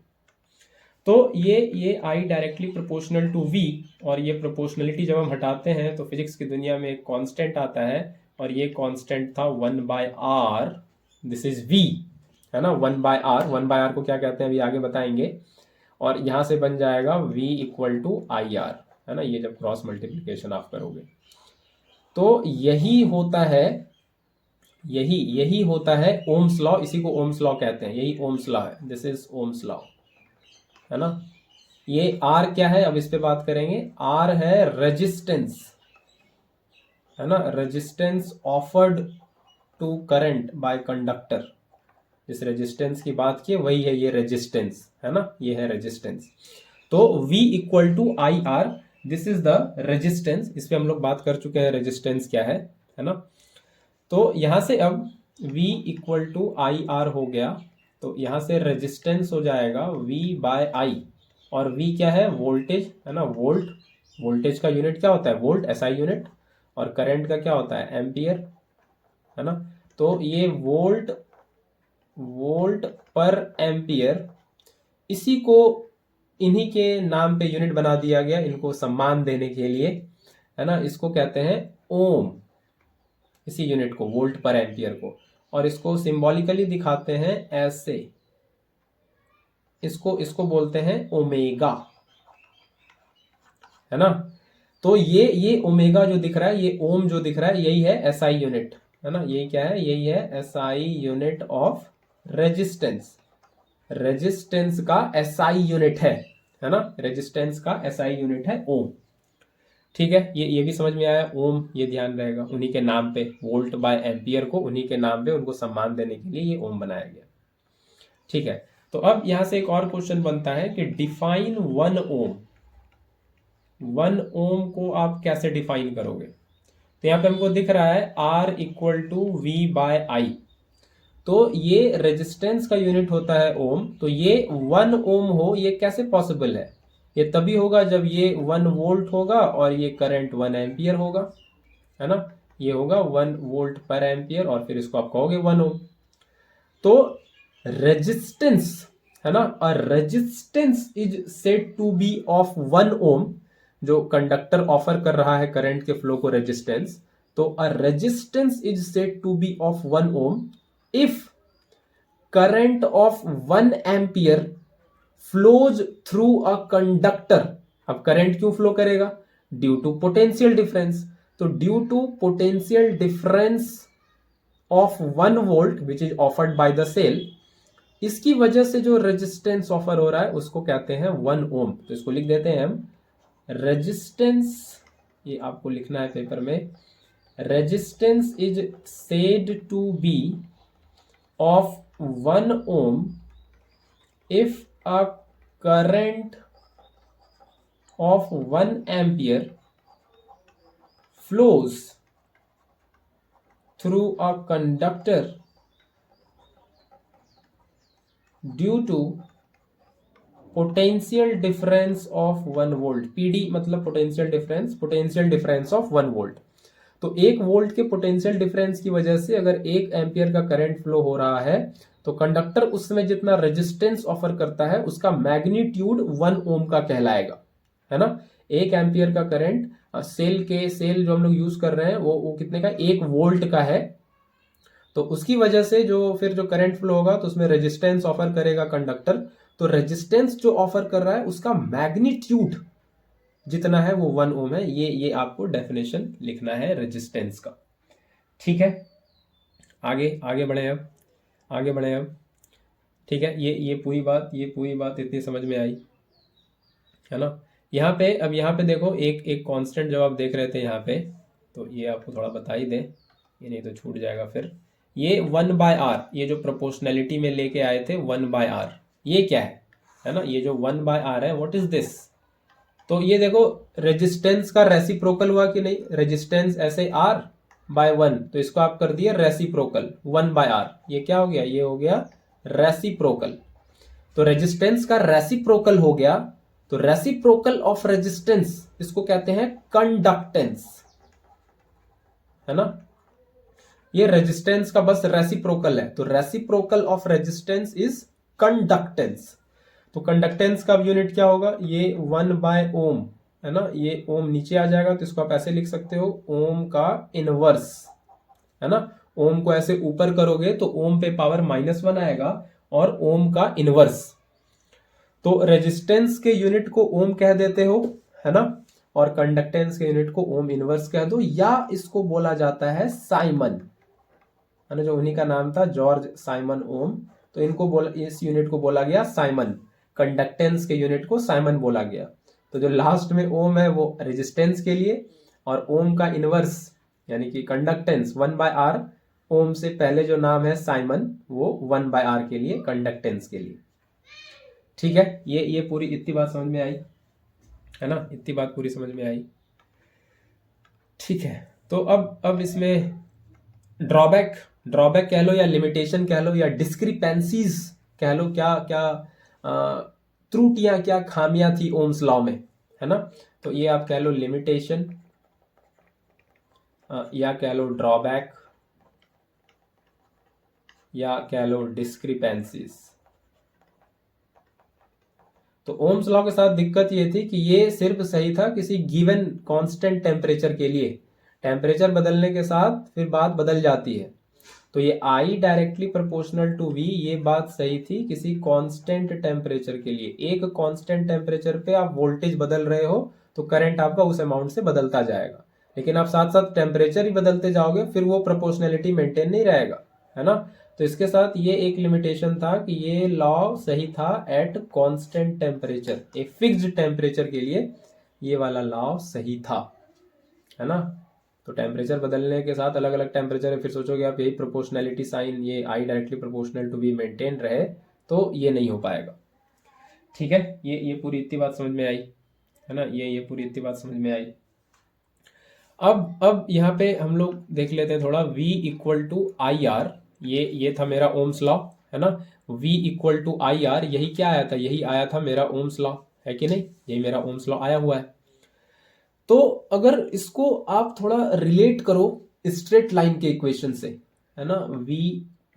तो ये I directly proportional to V, और ये प्रोपोर्शनलिटी जब हम हटाते हैं तो फिजिक्स की दुनिया में एक कांस्टेंट आता है, और ये कांस्टेंट था 1/r, दिस इज v, है ना। 1/r को क्या कहते हैं अभी आगे बताएंगे। और यहां से बन जाएगा v equal to I R, है ना, ये जब क्रॉस मल्टीप्लीकेशन आप करोगे। तो यही होता है ओम्स लॉ, इसी को ओम्स लॉ कहते हैं, यही ओम्स लॉ है, दिस इज ओम्स लॉ, है ना। ये R क्या है, अब इस पे बात करेंगे। R है रेजिस्टेंस, है ना, resistance offered to current by conductor. जिस रेजिस्टेंस की बात की वही है ये रेजिस्टेंस, है ना, ये है रेजिस्टेंस। तो V equal to I R, this is the resistance. इस पे हम लोग बात कर चुके हैं रेजिस्टेंस क्या है ना। तो यहां से अब V equal to I R हो गया, तो यहां से रेजिस्टेंस हो जाएगा V बाय आई, और V क्या है, वोल्टेज, है ना, वोल्ट, वोल्टेज का यूनिट क्या होता है, वोल्ट, एसआई यूनिट, और करंट का क्या होता है, एम्पियर, है ना। तो ये वोल्ट पर एम्पियर, इसी को इन्हीं के नाम पे यूनिट बना दिया गया, इनको सम्मान देने के लिए, है ना। इसको कहते हैं ओम, इसी यूनिट को, वोल्ट पर एम्पियर को, और इसको सिंबॉलिकली दिखाते हैं ऐसे, इसको बोलते हैं ओमेगा, है ना। तो ये ओमेगा जो दिख रहा है, ये ओम जो दिख रहा है, यही है एसआई यूनिट, है ना। यही क्या है, यही है SI unit of resistance, resistance का एसआई यूनिट है ना, रेजिस्टेंस का एसआई यूनिट है ओम। ठीक है, ये भी समझ में आया, ओम, ये ध्यान रहेगा, उन्हीं के नाम पे, वोल्ट बाय एम्पियर को उन्हीं के नाम पे उनको सम्मान देने के लिए ये ओम बनाया गया। ठीक है, तो अब यहां से एक और क्वेश्चन बनता है कि डिफाइन 1 ओम। 1 ओम को आप कैसे डिफाइन करोगे। तो यहां पे हमको दिख रहा है R equal to V by I, तो ये रेजिस्टेंस का यूनिट होता है ओम, तो ये 1 ओम हो, ये कैसे पॉसिबल है, ये तभी होगा जब ये 1 वोल्ट होगा और ये करंट 1 एम्पियर होगा, है ना। ये होगा 1 वोल्ट पर एम्पियर, और फिर इसको आप कहोगे 1 ओम। तो रेजिस्टेंस, है ना, और resistance is said to be of 1 ohm, जो कंडक्टर ऑफर कर रहा है करंट के फ्लो को रेजिस्टेंस, तो a resistance is said to be of 1 ohm if current of 1 ampere flows through a conductor। अब करंट क्यों फ्लो करेगा, ड्यू टू पोटेंशियल डिफरेंस, तो due to potential difference of 1 volt which is offered by the cell, इसकी वजह से जो resistance offer हो रहा है उसको कहते हैं 1 ओम। तो इसको लिख देते हैं हम रेजिस्टेंस, ये आपको लिखना है पेपर में, resistance is said to be of 1 ohm if a current of 1 ampere flows through a conductor due to potential difference of 1 volt। PD मतलब potential difference of 1 volt। तो 1 वोल्ट के पोटेंशियल डिफरेंस की वजह से अगर 1 ampere का current flow हो रहा है तो कंडक्टर उस समय जितना रेजिस्टेंस ऑफर करता है उसका मैग्नीट्यूड 1 ओम का कहलाएगा, है ना। 1 एम्पियर का करंट सेल जो हम लोग यूज कर रहे हैं वो कितने का, 1 वोल्ट का है। तो उसकी वजह से फिर जो करंट फ्लो होगा तो उसमें रेजिस्टेंस ऑफर करेगा कंडक्टर। तो रेजिस्टेंस जो ऑफर कर रहा है उसका मैग्नीट्यूड जितना है वो 1 ओम है। ये आपको डेफिनेशन लिखना है रेजिस्टेंस का, ठीक है। आगे बढ़े अब, ठीक है। ये पूरी बात इतनी समझ में आई, है ना। यहाँ पे देखो एक कांस्टेंट जब आप देख रहे थे यहाँ पे, तो ये आपको थोड़ा बता ही दें, ये नहीं तो छूट जाएगा फिर। ये 1/r, ये जो प्रोपोर्शनैलिटी में लेके आए थे 1/r, ये क्या है ना। ये जो 1/r है, व्हाट इज दिस। तो ये देखो रेजिस्टेंस का रेसिप्रोकल हुआ कि नहीं, रेजिस्टेंस ऐसे r/1, तो इसको आप कर दिए रेसिप्रोकल 1/r, ये क्या हो गया, ये हो गया रेसिप्रोकल। तो रेजिस्टेंस का रेसिप्रोकल हो गया, तो रेसिप्रोकल ऑफ रेजिस्टेंस इसको कहते हैं कंडक्टेंस, है ना। ये रेजिस्टेंस का बस रेसिप्रोकल है, तो reciprocal of resistance is conductance. तो कंडक्टेंस का यूनिट क्या होगा, ये 1/ओम, है ना। ये ओम नीचे आ जाएगा तो इसको आप ऐसे लिख सकते हो, ओम का इनवर्स, है ना। ओम को ऐसे ऊपर करोगे तो ओम पे पावर -1 आएगा, और ओम का इनवर्स। तो रेजिस्टेंस के यूनिट को ओम कह देते हो, है ना, और कंडक्टेंस के यूनिट को ओम इनवर्स कह दो, या इसको बोला जाता है साइमन, है ना, जो उन्हीं का नाम था जॉर्ज साइमन ओम। तो इस यूनिट को बोला गया साइमन, कंडक्टेंस के यूनिट को साइमन बोला गया। तो जो लास्ट में ओम है वो रेजिस्टेंस के लिए, और ओम का इनवर्स यानी कि कंडक्टेंस 1/r, ओम से पहले जो नाम है साइमन, वो 1/r के लिए, कंडक्टेंस के लिए, ठीक है। ये पूरी इतनी बात समझ में आई, है ना, इतनी बात पूरी समझ में आई, ठीक है। तो अब इसमें ड्रॉबैक कह लो, या लिमिटेशन कह लो, या डिस्क्रिपेंसीज कह लो, क्या त्रुटियां, क्या खामियां थी ओम्स लॉ में, है ना। तो ये आप कह लो लिमिटेशन, या कह लो ड्रॉबैक, या कह लो डिस्क्रिपेंसीज। तो ओम्स लॉ के साथ दिक्कत ये थी कि ये सिर्फ सही था किसी गिवन कांस्टेंट टेम्परेचर के लिए, टेम्परेचर बदलने के साथ फिर बात बदल जाती है। तो ये I directly proportional to V, ये बात सही थी किसी कांस्टेंट टेम्परेचर के लिए। एक कांस्टेंट टेम्परेचर पे आप वोल्टेज बदल रहे हो तो करंट आपका उस अमाउंट से बदलता जाएगा, लेकिन आप साथ साथ टेम्परेचर ही बदलते जाओगे फिर वो प्रोपोर्शनैलिटी मेंटेन नहीं रहेगा, है ना। तो इसके साथ ये एक लिमिटेशन था कि ये लॉ सही था एट कांस्टेंट टेम्परेचर, एक फिक्स्ड टेम्परेचर के लिए ये वाला लॉ सही था, है ना। तो टेम्परेचर बदलने के साथ अलग अलग टेम्परेचर है, फिर सोचोगे आप यही प्रोपोर्शनैलिटी साइन, ये I directly proportional to V maintain रहे, तो ये नहीं हो पाएगा, ठीक है। ये पूरी इतनी बात समझ में आई, है ना, ये पूरी इतनी बात समझ में आई। अब यहाँ पे हम लोग देख लेते हैं थोड़ा, V = IR, ये था मेरा ओम्स लॉ, है ना। V = IR, यही क्या आया था, यही आया था मेरा ओम्स लॉ, है कि नहीं, यही मेरा ओम्स लॉ आया हुआ है। तो अगर इसको आप थोड़ा रिलेट करो स्ट्रेट लाइन के इक्वेशन से, है ना, V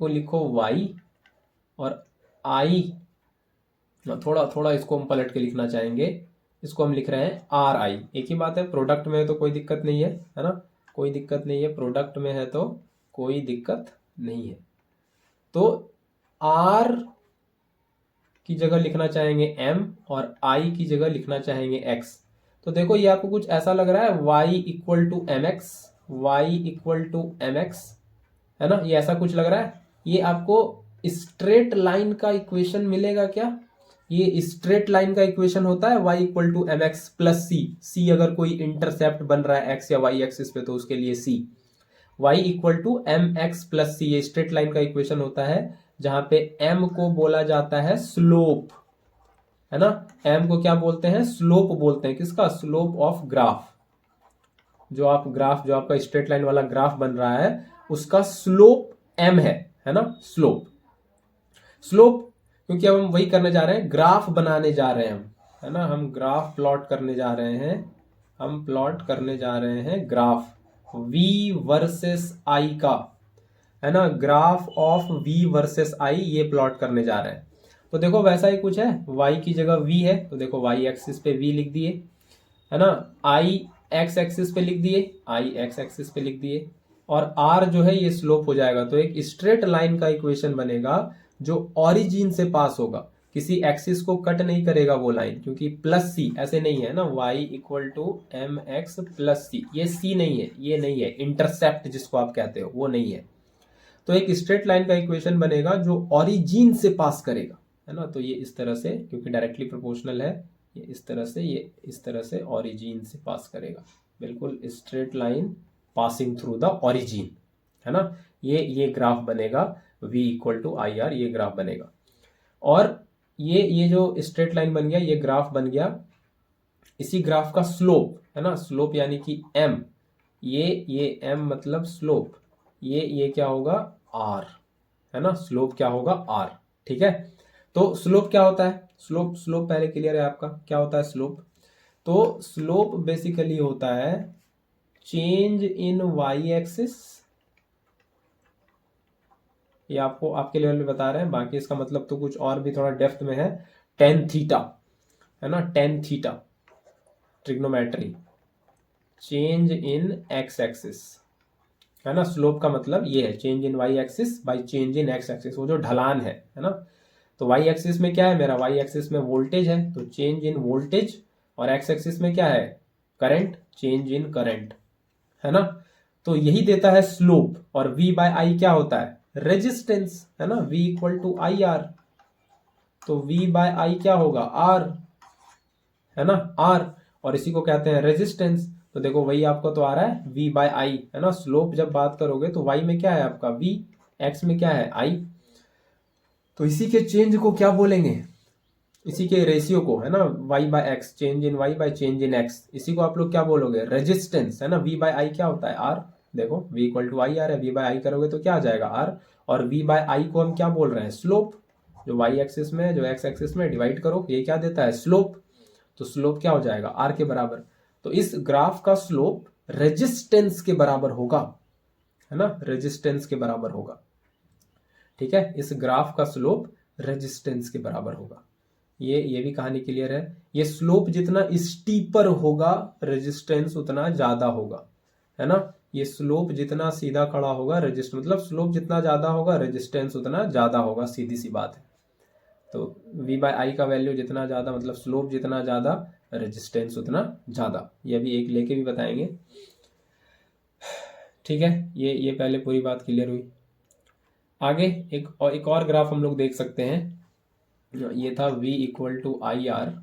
को लिखो y और I, थोड़ा इसको हम पलट के लिखना चाहेंगे, इसको हम लिख रहे हैं RI, एक ही बात है। प्रोडक्ट में है तो कोई दिक्कत नहीं है ना, कोई दिक्कत नहीं है, प्रोडक्ट में है तो कोई दिक्कत नहीं है। तो R की जगह लिखना चाहेंगे M, और I की जगह लिखना चाहेंगे X। तो देखो ये आपको कुछ ऐसा लग रहा है, y = mx, है ना, ये ऐसा कुछ लग रहा है। ये आपको स्ट्रेट लाइन का इक्वेशन मिलेगा क्या, ये स्ट्रेट लाइन का इक्वेशन होता है y = mx + c, अगर कोई इंटरसेप्ट बन रहा है x या y एक्सिस पे तो उसके लिए c, y = mx + c, ये स्ट्रेट लाइन का इक्वेशन होता है, जहां पे m को बोला जाता है स्लोप, है ना। m को क्या बोलते हैं, स्लोप बोलते हैं, किसका, स्लोप ऑफ ग्राफ। जो आपका स्ट्रेट लाइन वाला ग्राफ बन रहा है उसका स्लोप m है ना, स्लोप क्योंकि अब हम वही करने जा रहे हैं, ग्राफ बनाने जा रहे हैं हम, है ना, हम ग्राफ प्लॉट करने जा रहे हैं, ग्राफ, v वर्सेस i का, है ना, graph of v versus i ये प्लॉट करने जा रहे हैं। तो देखो वैसा ही कुछ है, y की जगह v है तो देखो y एक्सिस पे v लिख दिए, है ना, i x एक्सिस पे लिख दिए, i x एक्सिस पे लिख दिए, और r जो है ये स्लोप हो जाएगा। तो एक स्ट्रेट लाइन का इक्वेशन बनेगा जो ओरिजिन से पास होगा, किसी एक्सिस को कट नहीं करेगा वो लाइन, क्योंकि प्लस सी ऐसे नहीं है ना, y equal to M X plus C, ये सी नहीं है, ये नहीं है, इंटरसेप्ट जिसको आप कहते हो वो नहीं है। तो एक स्ट्रेट लाइन का इक्वेशन बनेगा जो ओरिजिन से पास करेगा, है ना। तो ये इस तरह से, क्योंकि डायरेक्टली प्रोपोर्शनल है, ये इस तरह से, ये इस तरह से ओरिजिन से पास करेगा, बिल्कुल straight line passing through the origin, है ना। ये ग्राफ बनेगा v equal to I R, ये ग्राफ बनेगा। और ये जो स्ट्रेट लाइन बन गया, ये ग्राफ बन गया, इसी ग्राफ का स्लोप, है ना, स्लोप यानी कि m, ये m मतलब स्लोप, ये क्या होगा r, है ना, स्लोप क्या होगा r, ठीक है। तो स्लोप क्या होता है, स्लोप पहले क्लियर है आपका, क्या होता है स्लोप। तो स्लोप बेसिकली होता है चेंज इन y एक्सिस, ये आपको आपके लेवल पे बता रहे हैं, बाकी इसका मतलब तो कुछ और भी थोड़ा डेप्थ में है, टेन थीटा, है ना, tan theta, trigonometry, change in x axis, है ना। स्लोप का मतलब ये है change in y axis bye change in x axis, वो जो ढलान है ना। तो y एक्सिस में क्या है मेरा, y एक्सिस में वोल्टेज है तो चेंज इन वोल्टेज, और x एक्सिस में क्या है करंट, चेंज इन करंट, है ना। तो यही देता है स्लोप। और v बाय i क्या होता है, रेजिस्टेंस, है ना, v equal to I R, तो v बाय i क्या होगा r, है ना, r, और इसी को कहते हैं रेजिस्टेंस। तो देखो वही आपको तो आ रहा है v बाय आई, है ना। स्लोप जब बात करोगे तो y में क्या है आपका v, x में क्या है i, तो इसी के चेंज को क्या बोलेंगे, इसी के रेशियो को, है ना, y by x, change in y by change in x, इसी को आप लोग क्या बोलोगे रेजिस्टेंस, है ना। v बाय आई क्या होता है r, देखो v equal to I R है, v बाय आई करोगे तो क्या आ जाएगा r, और v बाय आई को हम क्या बोल रहे हैं स्लोप, जो y एक्सिस में जो x एक्सिस में डिवाइड करो ये क्या देता है स्लोप, तो स्लोप क्या हो जाएगा r के बराबर। तो इस ग्राफ का स्लोप रेजिस्टेंस के बराबर होगा, है ना, रेजिस्टेंस के बराबर होगा, ठीक है। इस ग्राफ का स्लोप रेजिस्टेंस के बराबर होगा। ये भी कहानी क्लियर है। ये स्लोप जितना स्टीपर होगा रेजिस्टेंस उतना ज्यादा होगा, है ना। ये स्लोप जितना सीधा खड़ा होगा रेजिस्टेंस, मतलब स्लोप जितना ज्यादा होगा रेजिस्टेंस उतना ज्यादा होगा, सीधी सी बात है। तो v बाय आई का वैल्यू जितना ज्यादा, मतलब स्लोप जितना ज्यादा रेजिस्टेंस उतना ज्यादा, ये अभी एक लेके भी बताएंगे, ठीक है। ये पहले पूरी बात क्लियर हुई। आगे एक और ग्राफ हम लोग देख सकते हैं, ये था v equal to I R,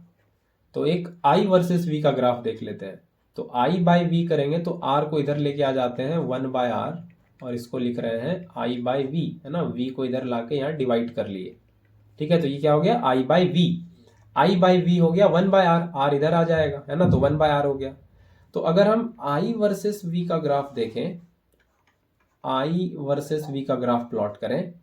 तो एक i वर्सेस v का ग्राफ देख लेते हैं। तो i बाय v करेंगे तो r को इधर लेके आ जाते हैं 1 बाय r, और इसको लिख रहे हैं i बाय v, है ना, v को इधर लाके यहाँ डिवाइड कर लिए, ठीक है। तो ये क्या हो गया i by v, i by v हो गया 1 बाय r, r इधर आ जाएगा, है ना, तो 1 बाय r हो गया। तो अगर हम i वर्सेस v का ग्राफ देखें, i वर्सेस v का ग्राफ प्लॉट करें,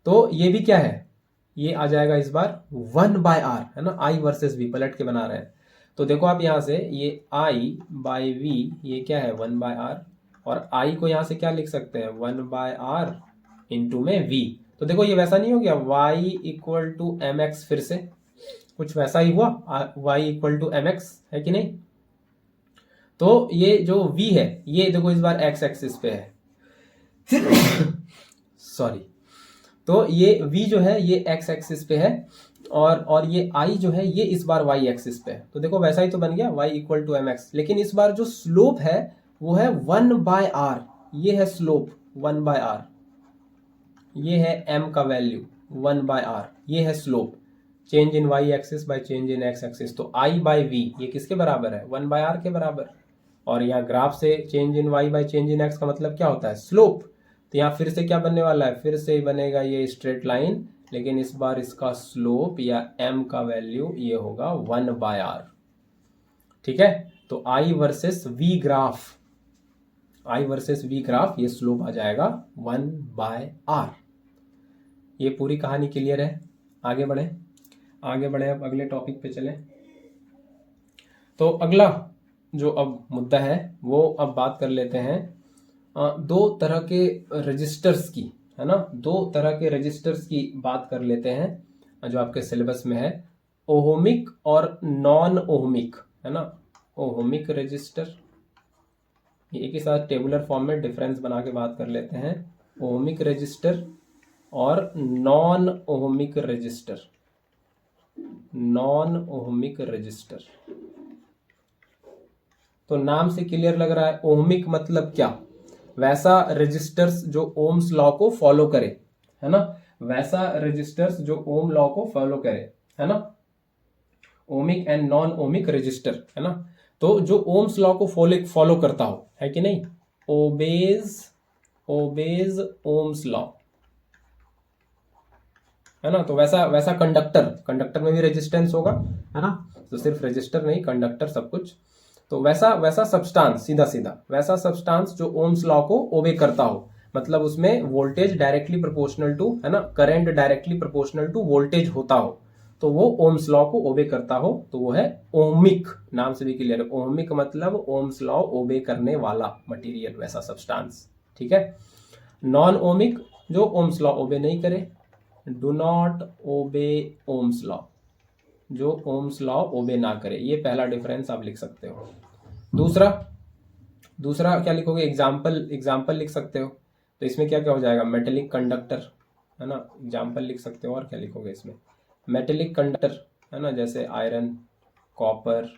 तो ये भी क्या है, ये आ जाएगा इस बार 1 बाय आर, है ना, i वर्सेस v पलट के बना रहे हैं। तो देखो आप यहां से ये i बाय v, ये क्या है 1 बाय आर, और i को यहां से क्या लिख सकते हैं 1 बाय आर इंटू में v। तो देखो ये वैसा नहीं हो गया y equal to M x, फिर से कुछ वैसा ही हुआ, y equal to M x, है कि नहीं। तो ये जो v है ये देखो इस बार x एक्सिस पे है सॉरी, तो ये v जो है ये x एक्सिस पे है, और ये i जो है ये इस बार y एक्सिस पे है। तो देखो वैसा ही तो बन गया y equal to M x, लेकिन इस बार जो स्लोप है वो है 1 बाय आर, ये है स्लोप 1 बाय आर, ये है m का वैल्यू 1 बाय आर, ये है slope, change in y axis bye change in x axis. तो i बाय v ये किसके बराबर है 1 बाय आर के बराबर, और यहाँ ग्राफ से change in y by change in x का मतलब क्या होता है स्लोप। तो यहाँ फिर से क्या बनने वाला है, फिर से बनेगा ये स्ट्रेट लाइन, लेकिन इस बार इसका स्लोप या m का वैल्यू ये होगा 1 बाय आर, ठीक है। तो i versus v graph, i versus v graph, ये स्लोप आ जाएगा 1 बाय आर। ये पूरी कहानी क्लियर है। आगे बढ़े अब अगले टॉपिक पे चले। तो अगला जो अब मुद्दा है वो अब बात कर लेते हैं दो तरह के रजिस्टर्स की, है ना। दो तरह के रजिस्टर्स की बात कर लेते हैं जो आपके सिलेबस में है, ओहमिक और नॉन ओहमिक, है ना। ओहमिक रजिस्टर, ये एक ही साथ टेबुलर फॉर्म में डिफरेंस बना के बात कर लेते हैं, ओहमिक रजिस्टर और non ohmic register. Non ohmic register, तो नाम से क्लियर लग रहा है। ओहमिक मतलब क्या, वैसा रजिस्टर्स जो ओम्स लॉ को फॉलो करे, है ना। वैसा रजिस्टर्स जो ओम लॉ को फॉलो करे, है ना। Ohmic and non ohmic register, है ना। तो जो ओम्स लॉ को फॉलो करता हो, है कि नहीं, ओबेज ओम्स लॉ, है ना। तो वैसा कंडक्टर में भी रेजिस्टेंस होगा, है ना। तो सिर्फ रजिस्टर नहीं, कंडक्टर सब कुछ। तो वैसा सब्सटेंस, सीधा वैसा सब्सटेंस जो ओम्स लॉ को ओबे करता हो, मतलब उसमें वोल्टेज डायरेक्टली प्रोपोर्शनल टू, है ना, current directly proportional to voltage होता हो, तो वो ओम्स लॉ को ओबे करता हो, तो वो है ओमिक। नाम से भी क्लियर है, ओमिक मतलब ओम्स लॉ ओबे करने वाला मटेरियल, वैसा सब्सटेंस, ठीक है। नॉन ओमिक जो ओम्स लॉ ओबे नहीं करे, do not obey Ohm's law, जो ओम्स लॉ ओबे ना करे। ये पहला डिफरेंस आप लिख सकते हो। दूसरा क्या लिखोगे, एग्जाम्पल लिख सकते हो। तो इसमें क्या क्या हो जाएगा, मेटेलिक कंडक्टर, है ना, एग्जाम्पल लिख सकते हो। और क्या लिखोगे इसमें, मेटेलिक कंडक्टर, है ना, जैसे आयरन, कॉपर,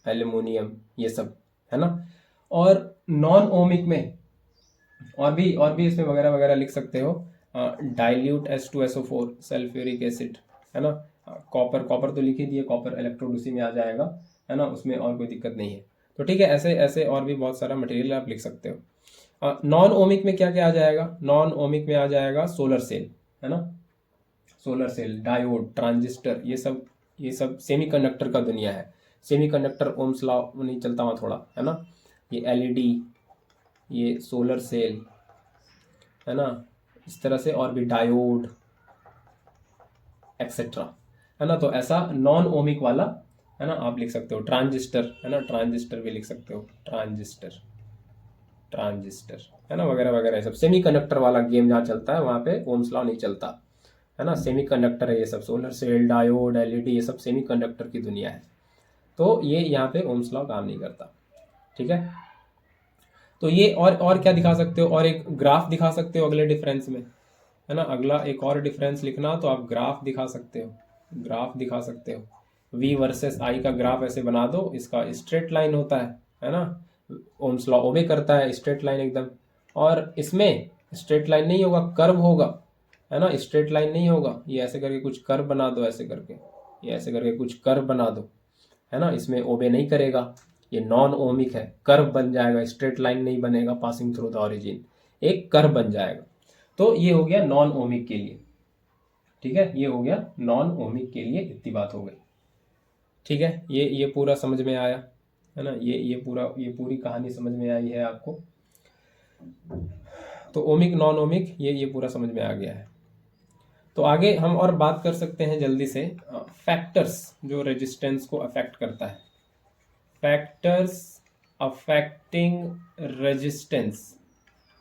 एल्यूमिनियम, ये सब, है ना। और नॉन ओमिक में और भी इसमें वगैरह वगैरह लिख सकते हो। डाइल्यूट H2SO4, सल्फ्यूरिक एसिड, है ना। कॉपर तो लिख ही दिए, कॉपर इलेक्ट्रोड उसी में आ जाएगा, है ना, उसमें और कोई दिक्कत नहीं है। तो ठीक है, ऐसे और भी बहुत सारा मटेरियल आप लिख सकते हो। नॉन ओमिक में क्या क्या आ जाएगा, नॉन ओमिक में आ जाएगा सोलर सेल, है ना, सोलर सेल, डायोड, ट्रांजिस्टर, ये सब सेमीकंडक्टर का दुनिया है। सेमीकंडक्टर ओम्स लॉ नहीं चलता वहाँ थोड़ा, है ना। ये एलईडी, ये सोलर सेल, है ना, इस तरह से और भी डायोड एक्सेट्रा, है ना। तो ऐसा नॉन ओमिक वाला, है ना, आप लिख सकते हो। ट्रांजिस्टर, है ना, ट्रांजिस्टर भी लिख सकते हो, ट्रांजिस्टर, है ना, वगैरह वगैरह। सब सेमीकंडक्टर वाला गेम जहाँ चलता है वहाँ पे ओम्स लॉ नहीं चलता, है ना। सेमीकंडक्टर है ये सब, सोलर सेल, डायोड, एलईडी, ये सब सेमीकंडक्टर की दुनिया है। तो ये यहाँ पे ओम्स लॉ काम नहीं करता, ठीक है। तो ये और क्या दिखा सकते हो, और एक ग्राफ दिखा सकते हो अगले डिफरेंस में, है ना। अगला एक और डिफरेंस लिखना तो आप ग्राफ दिखा सकते हो। V वर्सेस I का ग्राफ ऐसे बना दो, इसका स्ट्रेट लाइन होता है ना। ओम्स लॉ ओबे करता है, स्ट्रेट लाइन एकदम। और इसमें स्ट्रेट लाइन नहीं होगा, कर्व होगा, है ना, स्ट्रेट लाइन नहीं होगा। ये ऐसे करके कुछ कर्व बना दो, ऐसे करके, ये ऐसे करके कुछ कर्व बना दो, है ना। इसमें ओबे नहीं करेगा, ये नॉन ओमिक है, कर्व बन जाएगा, स्ट्रेट लाइन नहीं बनेगा पासिंग थ्रू द ओरिजिन, एक कर्व बन जाएगा। तो ये हो गया नॉन ओमिक के लिए, ठीक है, ये हो गया नॉन ओमिक के लिए, इतनी बात हो गई, ठीक है। ये पूरा समझ में आया, है ना। ये पूरी कहानी समझ में आई है आपको। तो ओमिक नॉन ओमिक ये पूरा समझ में आ गया है। तो आगे हम और बात कर सकते हैं जल्दी से, फैक्टर्स जो रेजिस्टेंस को अफेक्ट करता है, फैक्टर्स अफेक्टिंग रेजिस्टेंस,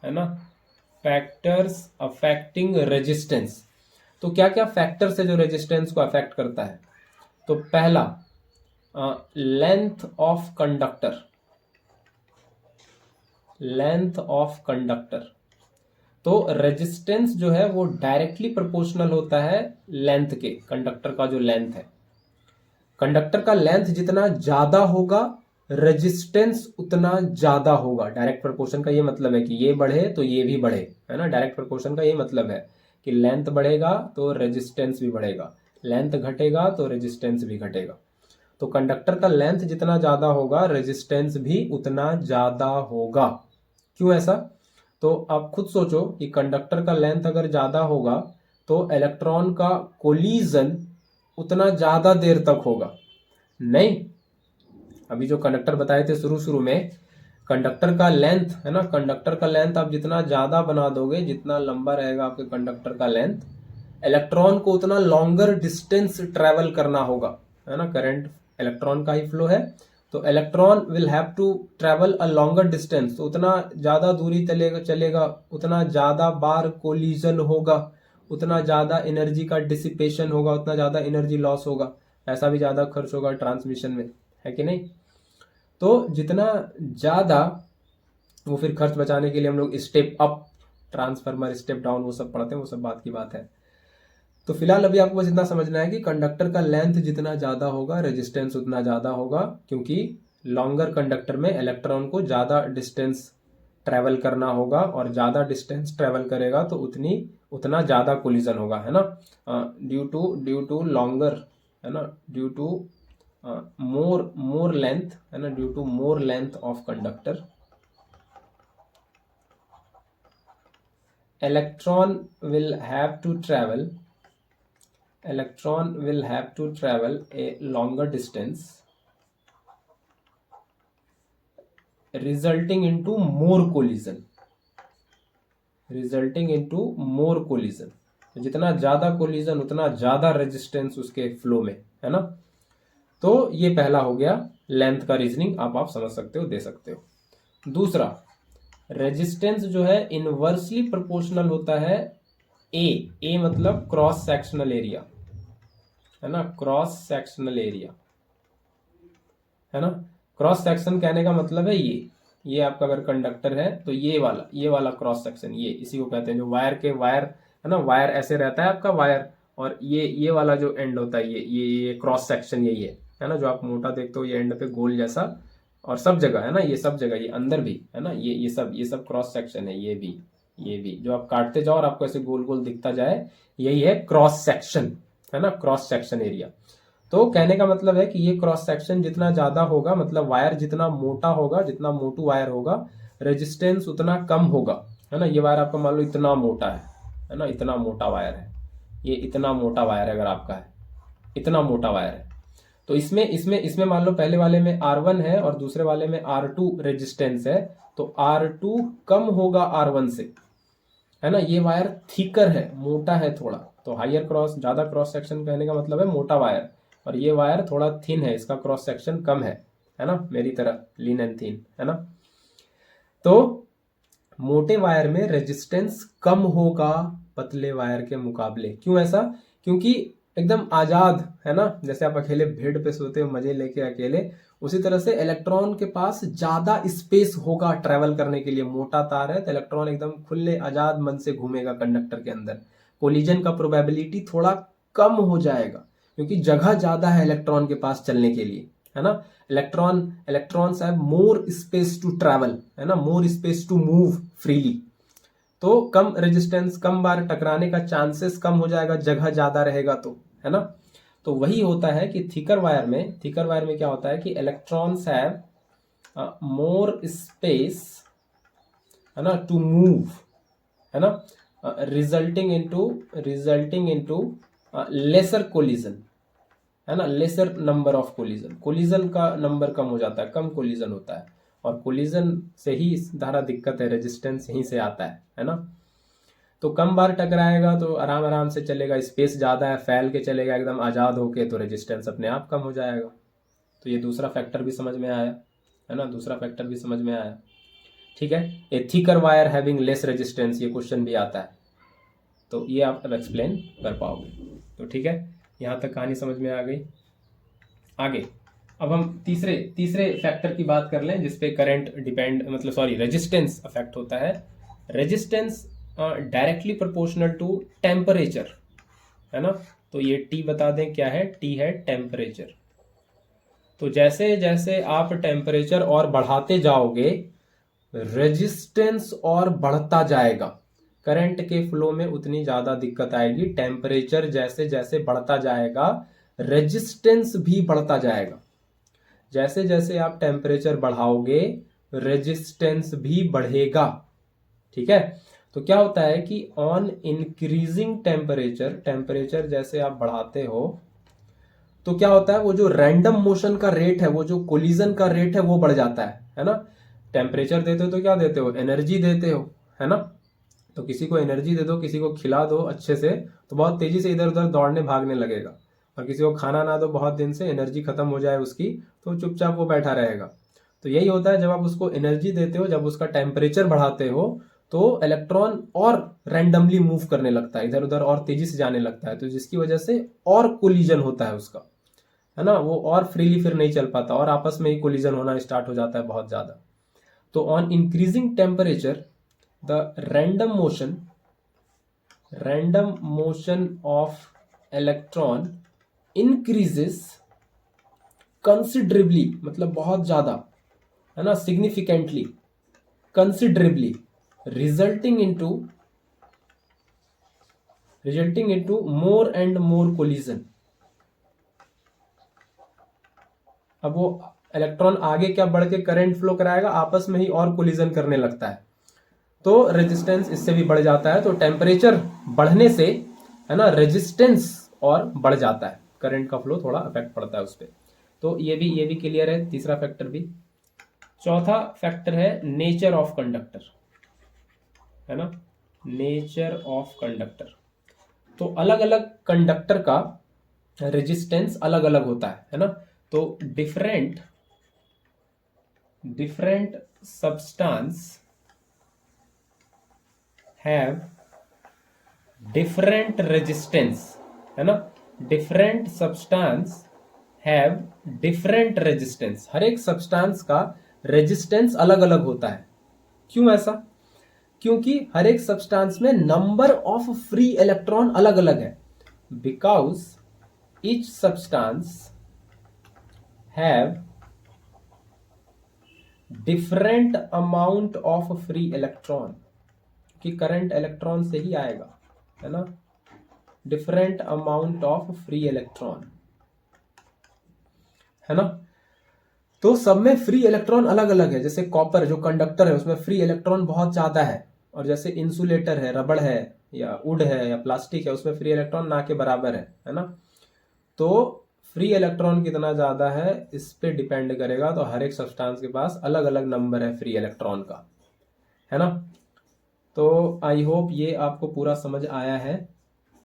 है ना, फैक्टर्स अफेक्टिंग रेजिस्टेंस। तो क्या क्या फैक्टर्स है जो रेजिस्टेंस को अफेक्ट करता है। तो पहला, length of conductor, length of conductor. तो रेजिस्टेंस जो है वो डायरेक्टली प्रोपोर्शनल होता है लेंथ के, कंडक्टर का जो लेंथ है, कंडक्टर का लेंथ जितना ज्यादा होगा रेजिस्टेंस उतना ज्यादा होगा। डायरेक्ट प्रोपोर्शन का ये मतलब है कि ये बढ़े तो ये भी बढ़े, है ना। डायरेक्ट प्रोपोर्शन का ये मतलब है कि लेंथ बढ़ेगा तो रेजिस्टेंस भी बढ़ेगा, लेंथ घटेगा तो रेजिस्टेंस भी घटेगा। तो कंडक्टर का लेंथ जितना ज्यादा होगा रेजिस्टेंस भी उतना ज्यादा होगा। क्यों ऐसा, तो आप खुद सोचो कि कंडक्टर का लेंथ अगर ज्यादा होगा तो इलेक्ट्रॉन का कोलिजन उतना ज्यादा देर तक होगा नहीं। अभी जो कंडक्टर बताए थे शुरू में, कंडक्टर का लेंथ, है ना, कंडक्टर का लेंथ आप जितना ज्यादा बना दोगे, जितना लंबा रहेगा आपके कंडक्टर का लेंथ, इलेक्ट्रॉन को उतना लॉन्गर डिस्टेंस ट्रेवल करना होगा, है ना। करंट इलेक्ट्रॉन का ही फ्लो है तो electron will have to travel a longer distance, तो उतना ज्यादा दूरी चलेगा, उतना ज्यादा बार कोलिजन होगा, उतना ज्यादा एनर्जी का डिसिपेशन होगा, उतना ज्यादा एनर्जी लॉस होगा, ऐसा भी ज्यादा खर्च होगा ट्रांसमिशन में, है कि नहीं। तो जितना ज्यादा, वो फिर खर्च बचाने के लिए हम लोग step up transformer, step down, वो सब पढ़ते हैं, वो सब बात की बात है। तो फिलहाल अभी आपको बस इतना समझना है कि कंडक्टर का लेंथ जितना ज्यादा होगा रेजिस्टेंस उतना ज्यादा होगा, क्योंकि लॉन्गर कंडक्टर में इलेक्ट्रॉन को ज्यादा डिस्टेंस ट्रेवल करना होगा, और ज्यादा डिस्टेंस ट्रेवल करेगा तो उतना ज्यादा कोलिजन होगा, है ना। ड्यू टू लॉन्गर, है ना, ड्यू टू मोर लेंथ, है ना, due to more length of conductor, electron will have to travel a longer distance, resulting into more collision, तो जितना ज्यादा कोलिजन उतना ज्यादा रेजिस्टेंस उसके फ्लो में, है ना। तो ये पहला हो गया लेंथ का रीजनिंग, आप समझ सकते हो, दे सकते हो। दूसरा, रेजिस्टेंस जो है इनवर्सली प्रोपोर्शनल होता है ए मतलब क्रॉस सेक्शनल एरिया, है ना, क्रॉस सेक्शनल एरिया, है ना। क्रॉस सेक्शन कहने का मतलब है ये आपका अगर कंडक्टर है तो ये वाला क्रॉस सेक्शन, ये इसी को कहते हैं, जो वायर है ना, वायर ऐसे रहता है आपका वायर, और ये वाला जो एंड होता है ये क्रॉस सेक्शन यही है ना, जो आप मोटा देखते हो ये एंड पे गोल जैसा, और सब जगह, है ना, ये सब जगह, ये अंदर भी, है ना, ये सब क्रॉस सेक्शन है, ये भी जो आप काटते जाओ और आपको ऐसे गोल गोल दिखता जाए, यही है क्रॉस सेक्शन, है ना, क्रॉस सेक्शन एरिया। तो कहने का मतलब है कि ये क्रॉस सेक्शन जितना ज्यादा होगा, मतलब वायर जितना मोटा होगा, जितना मोटू वायर होगा, रेजिस्टेंस उतना कम होगा, है ना। ये वायर आपका मान लो इतना मोटा है ना, इतना मोटा वायर है, ये इतना मोटा वायर है, अगर आपका है इतना मोटा वायर है, तो इसमें मान लो पहले वाले में R1 है और दूसरे वाले में R2 रेजिस्टेंस है, तो R2 कम होगा R1 से, है ना। ये वायर थिकर है, मोटा है थोड़ा, तो ज्यादा क्रॉस सेक्शन कहने का मतलब है मोटा वायर, और ये वायर थोड़ा थिन है, इसका क्रॉस सेक्शन कम है ना, मेरी तरह लीन एंड थिन, है ना। तो मोटे वायर में रेजिस्टेंस कम होगा पतले वायर के मुकाबले। क्यों ऐसा? क्योंकि एकदम आजाद, है ना, जैसे आप अकेले बेड पे सोते हो मजे लेके अकेले, उसी तरह से इलेक्ट्रॉन के पास ज्यादा स्पेस होगा ट्रेवल करने के लिए। मोटा तार है तो इलेक्ट्रॉन एकदम खुले आजाद मन से घूमेगा कंडक्टर के अंदर, कोलिजन का प्रोबेबिलिटी थोड़ा कम हो जाएगा, क्योंकि जगह ज्यादा है इलेक्ट्रॉन के पास चलने के लिए, है ना। Electrons have more space to travel, है ना, more space to move freely, तो कम रेजिस्टेंस, कम बार टकराने का चांसेस कम हो जाएगा, जगह ज्यादा रहेगा तो, है ना। तो वही होता है कि थिकर वायर में क्या होता है कि इलेक्ट्रॉन्स हैव मोर स्पेस, है ना, टू मूव, है ना, रिजल्टिंग इनटू लेसर कोलिजन, है ना, लेसर नंबर ऑफ कोलिजन का नंबर कम हो जाता है, कम कोलिजन होता है, और कोलिजन से ही सारा दिक्कत है, रेजिस्टेंस यहीं से आता है ना। तो कम बार टकराएगा तो आराम से चलेगा, स्पेस ज्यादा है, फैल के चलेगा एकदम आजाद होके, तो रेजिस्टेंस अपने आप कम हो जाएगा। तो ये दूसरा फैक्टर भी समझ में आया, है ना, दूसरा फैक्टर भी समझ में आया। ठीक है, A thicker wire having less resistance, ये क्वेश्चन भी आता है, तो ये आप अब एक्सप्लेन कर पाओगे। तो ठीक है, यहाँ तक कहानी समझ में आ गई। आगे अब हम तीसरे फैक्टर की बात कर लें जिसपे करंट रेजिस्टेंस अफेक्ट होता है। Resistance directly proportional to temperature, है ना। तो ये T बता दें क्या है, T है टेम्परेचर। तो जैसे जैसे आप टेम्परेचर और बढ़ाते जाओगे, रेजिस्टेंस और बढ़ता जाएगा, करंट के फ्लो में उतनी ज्यादा दिक्कत आएगी। टेम्परेचर जैसे जैसे बढ़ता जाएगा, रेजिस्टेंस भी बढ़ता जाएगा। जैसे जैसे आप टेम्परेचर बढ़ाओगे, रेजिस्टेंस भी बढ़ेगा। ठीक है, तो क्या होता है कि ऑन इंक्रीजिंग टेम्परेचर जैसे आप बढ़ाते हो तो क्या होता है, वो जो रैंडम मोशन का रेट है, वो जो कोलिजन का रेट है, वो बढ़ जाता है ना। टेम्परेचर देते हो तो क्या देते हो, एनर्जी देते हो, है ना। तो किसी को एनर्जी दे दो, किसी को खिला दो अच्छे से, तो बहुत तेजी से इधर उधर दौड़ने भागने लगेगा। और किसी को खाना ना दो बहुत दिन से, एनर्जी खत्म हो जाए उसकी, तो चुपचाप वो बैठा रहेगा। तो यही होता है, जब आप उसको एनर्जी देते हो, जब उसका टेम्परेचर बढ़ाते हो, तो इलेक्ट्रॉन और रैंडमली मूव करने लगता है, इधर उधर और तेजी से जाने लगता है, तो जिसकी वजह से और कोलिजन होता है उसका, है ना, वो और फ्रीली फिर नहीं चल पाता और आपस में ही कोलिजन होना स्टार्ट हो जाता है बहुत ज्यादा। तो on increasing temperature the random motion of electron increases considerably, मतलब बहुत ज्यादा, है ना, significantly, considerably, resulting into more and more collision. अब वो इलेक्ट्रॉन आगे क्या बढ़ के करंट फ्लो कराएगा, आपस में ही और कोलिजन करने लगता है, तो रेजिस्टेंस इससे भी बढ़ जाता है। तो टेम्परेचर बढ़ने से, है ना, रेजिस्टेंस और बढ़ जाता है, करंट का फ्लो थोड़ा इफेक्ट पड़ता है उस पर। तो ये भी क्लियर है, तीसरा फैक्टर भी। चौथा फैक्टर है नेचर ऑफ कंडक्टर, है ना, नेचर ऑफ कंडक्टर। तो अलग अलग कंडक्टर का रेजिस्टेंस अलग अलग होता है ना। तो different substance have different resistance, है ना, different substance have different resistance. हर एक सब्सटेंस का रेजिस्टेंस अलग अलग होता है। क्यों ऐसा? क्योंकि हर एक सब्सटेंस में नंबर ऑफ फ्री इलेक्ट्रॉन अलग अलग है, because each substance have different amount of free electron, कि करंट इलेक्ट्रॉन से ही आएगा, है ना, different amount of free electron, है ना। तो सब में फ्री इलेक्ट्रॉन अलग अलग है। जैसे कॉपर जो कंडक्टर है उसमें फ्री इलेक्ट्रॉन बहुत ज्यादा है, और जैसे इंसुलेटर है, रबड़ है या वुड है या प्लास्टिक है, उसमें फ्री इलेक्ट्रॉन ना के बराबर है ना। तो फ्री इलेक्ट्रॉन कितना ज्यादा है इस पे डिपेंड करेगा। तो हर एक सब्सटेंस के पास अलग अलग नंबर है फ्री इलेक्ट्रॉन का, है ना। तो आई होप ये आपको पूरा समझ आया है।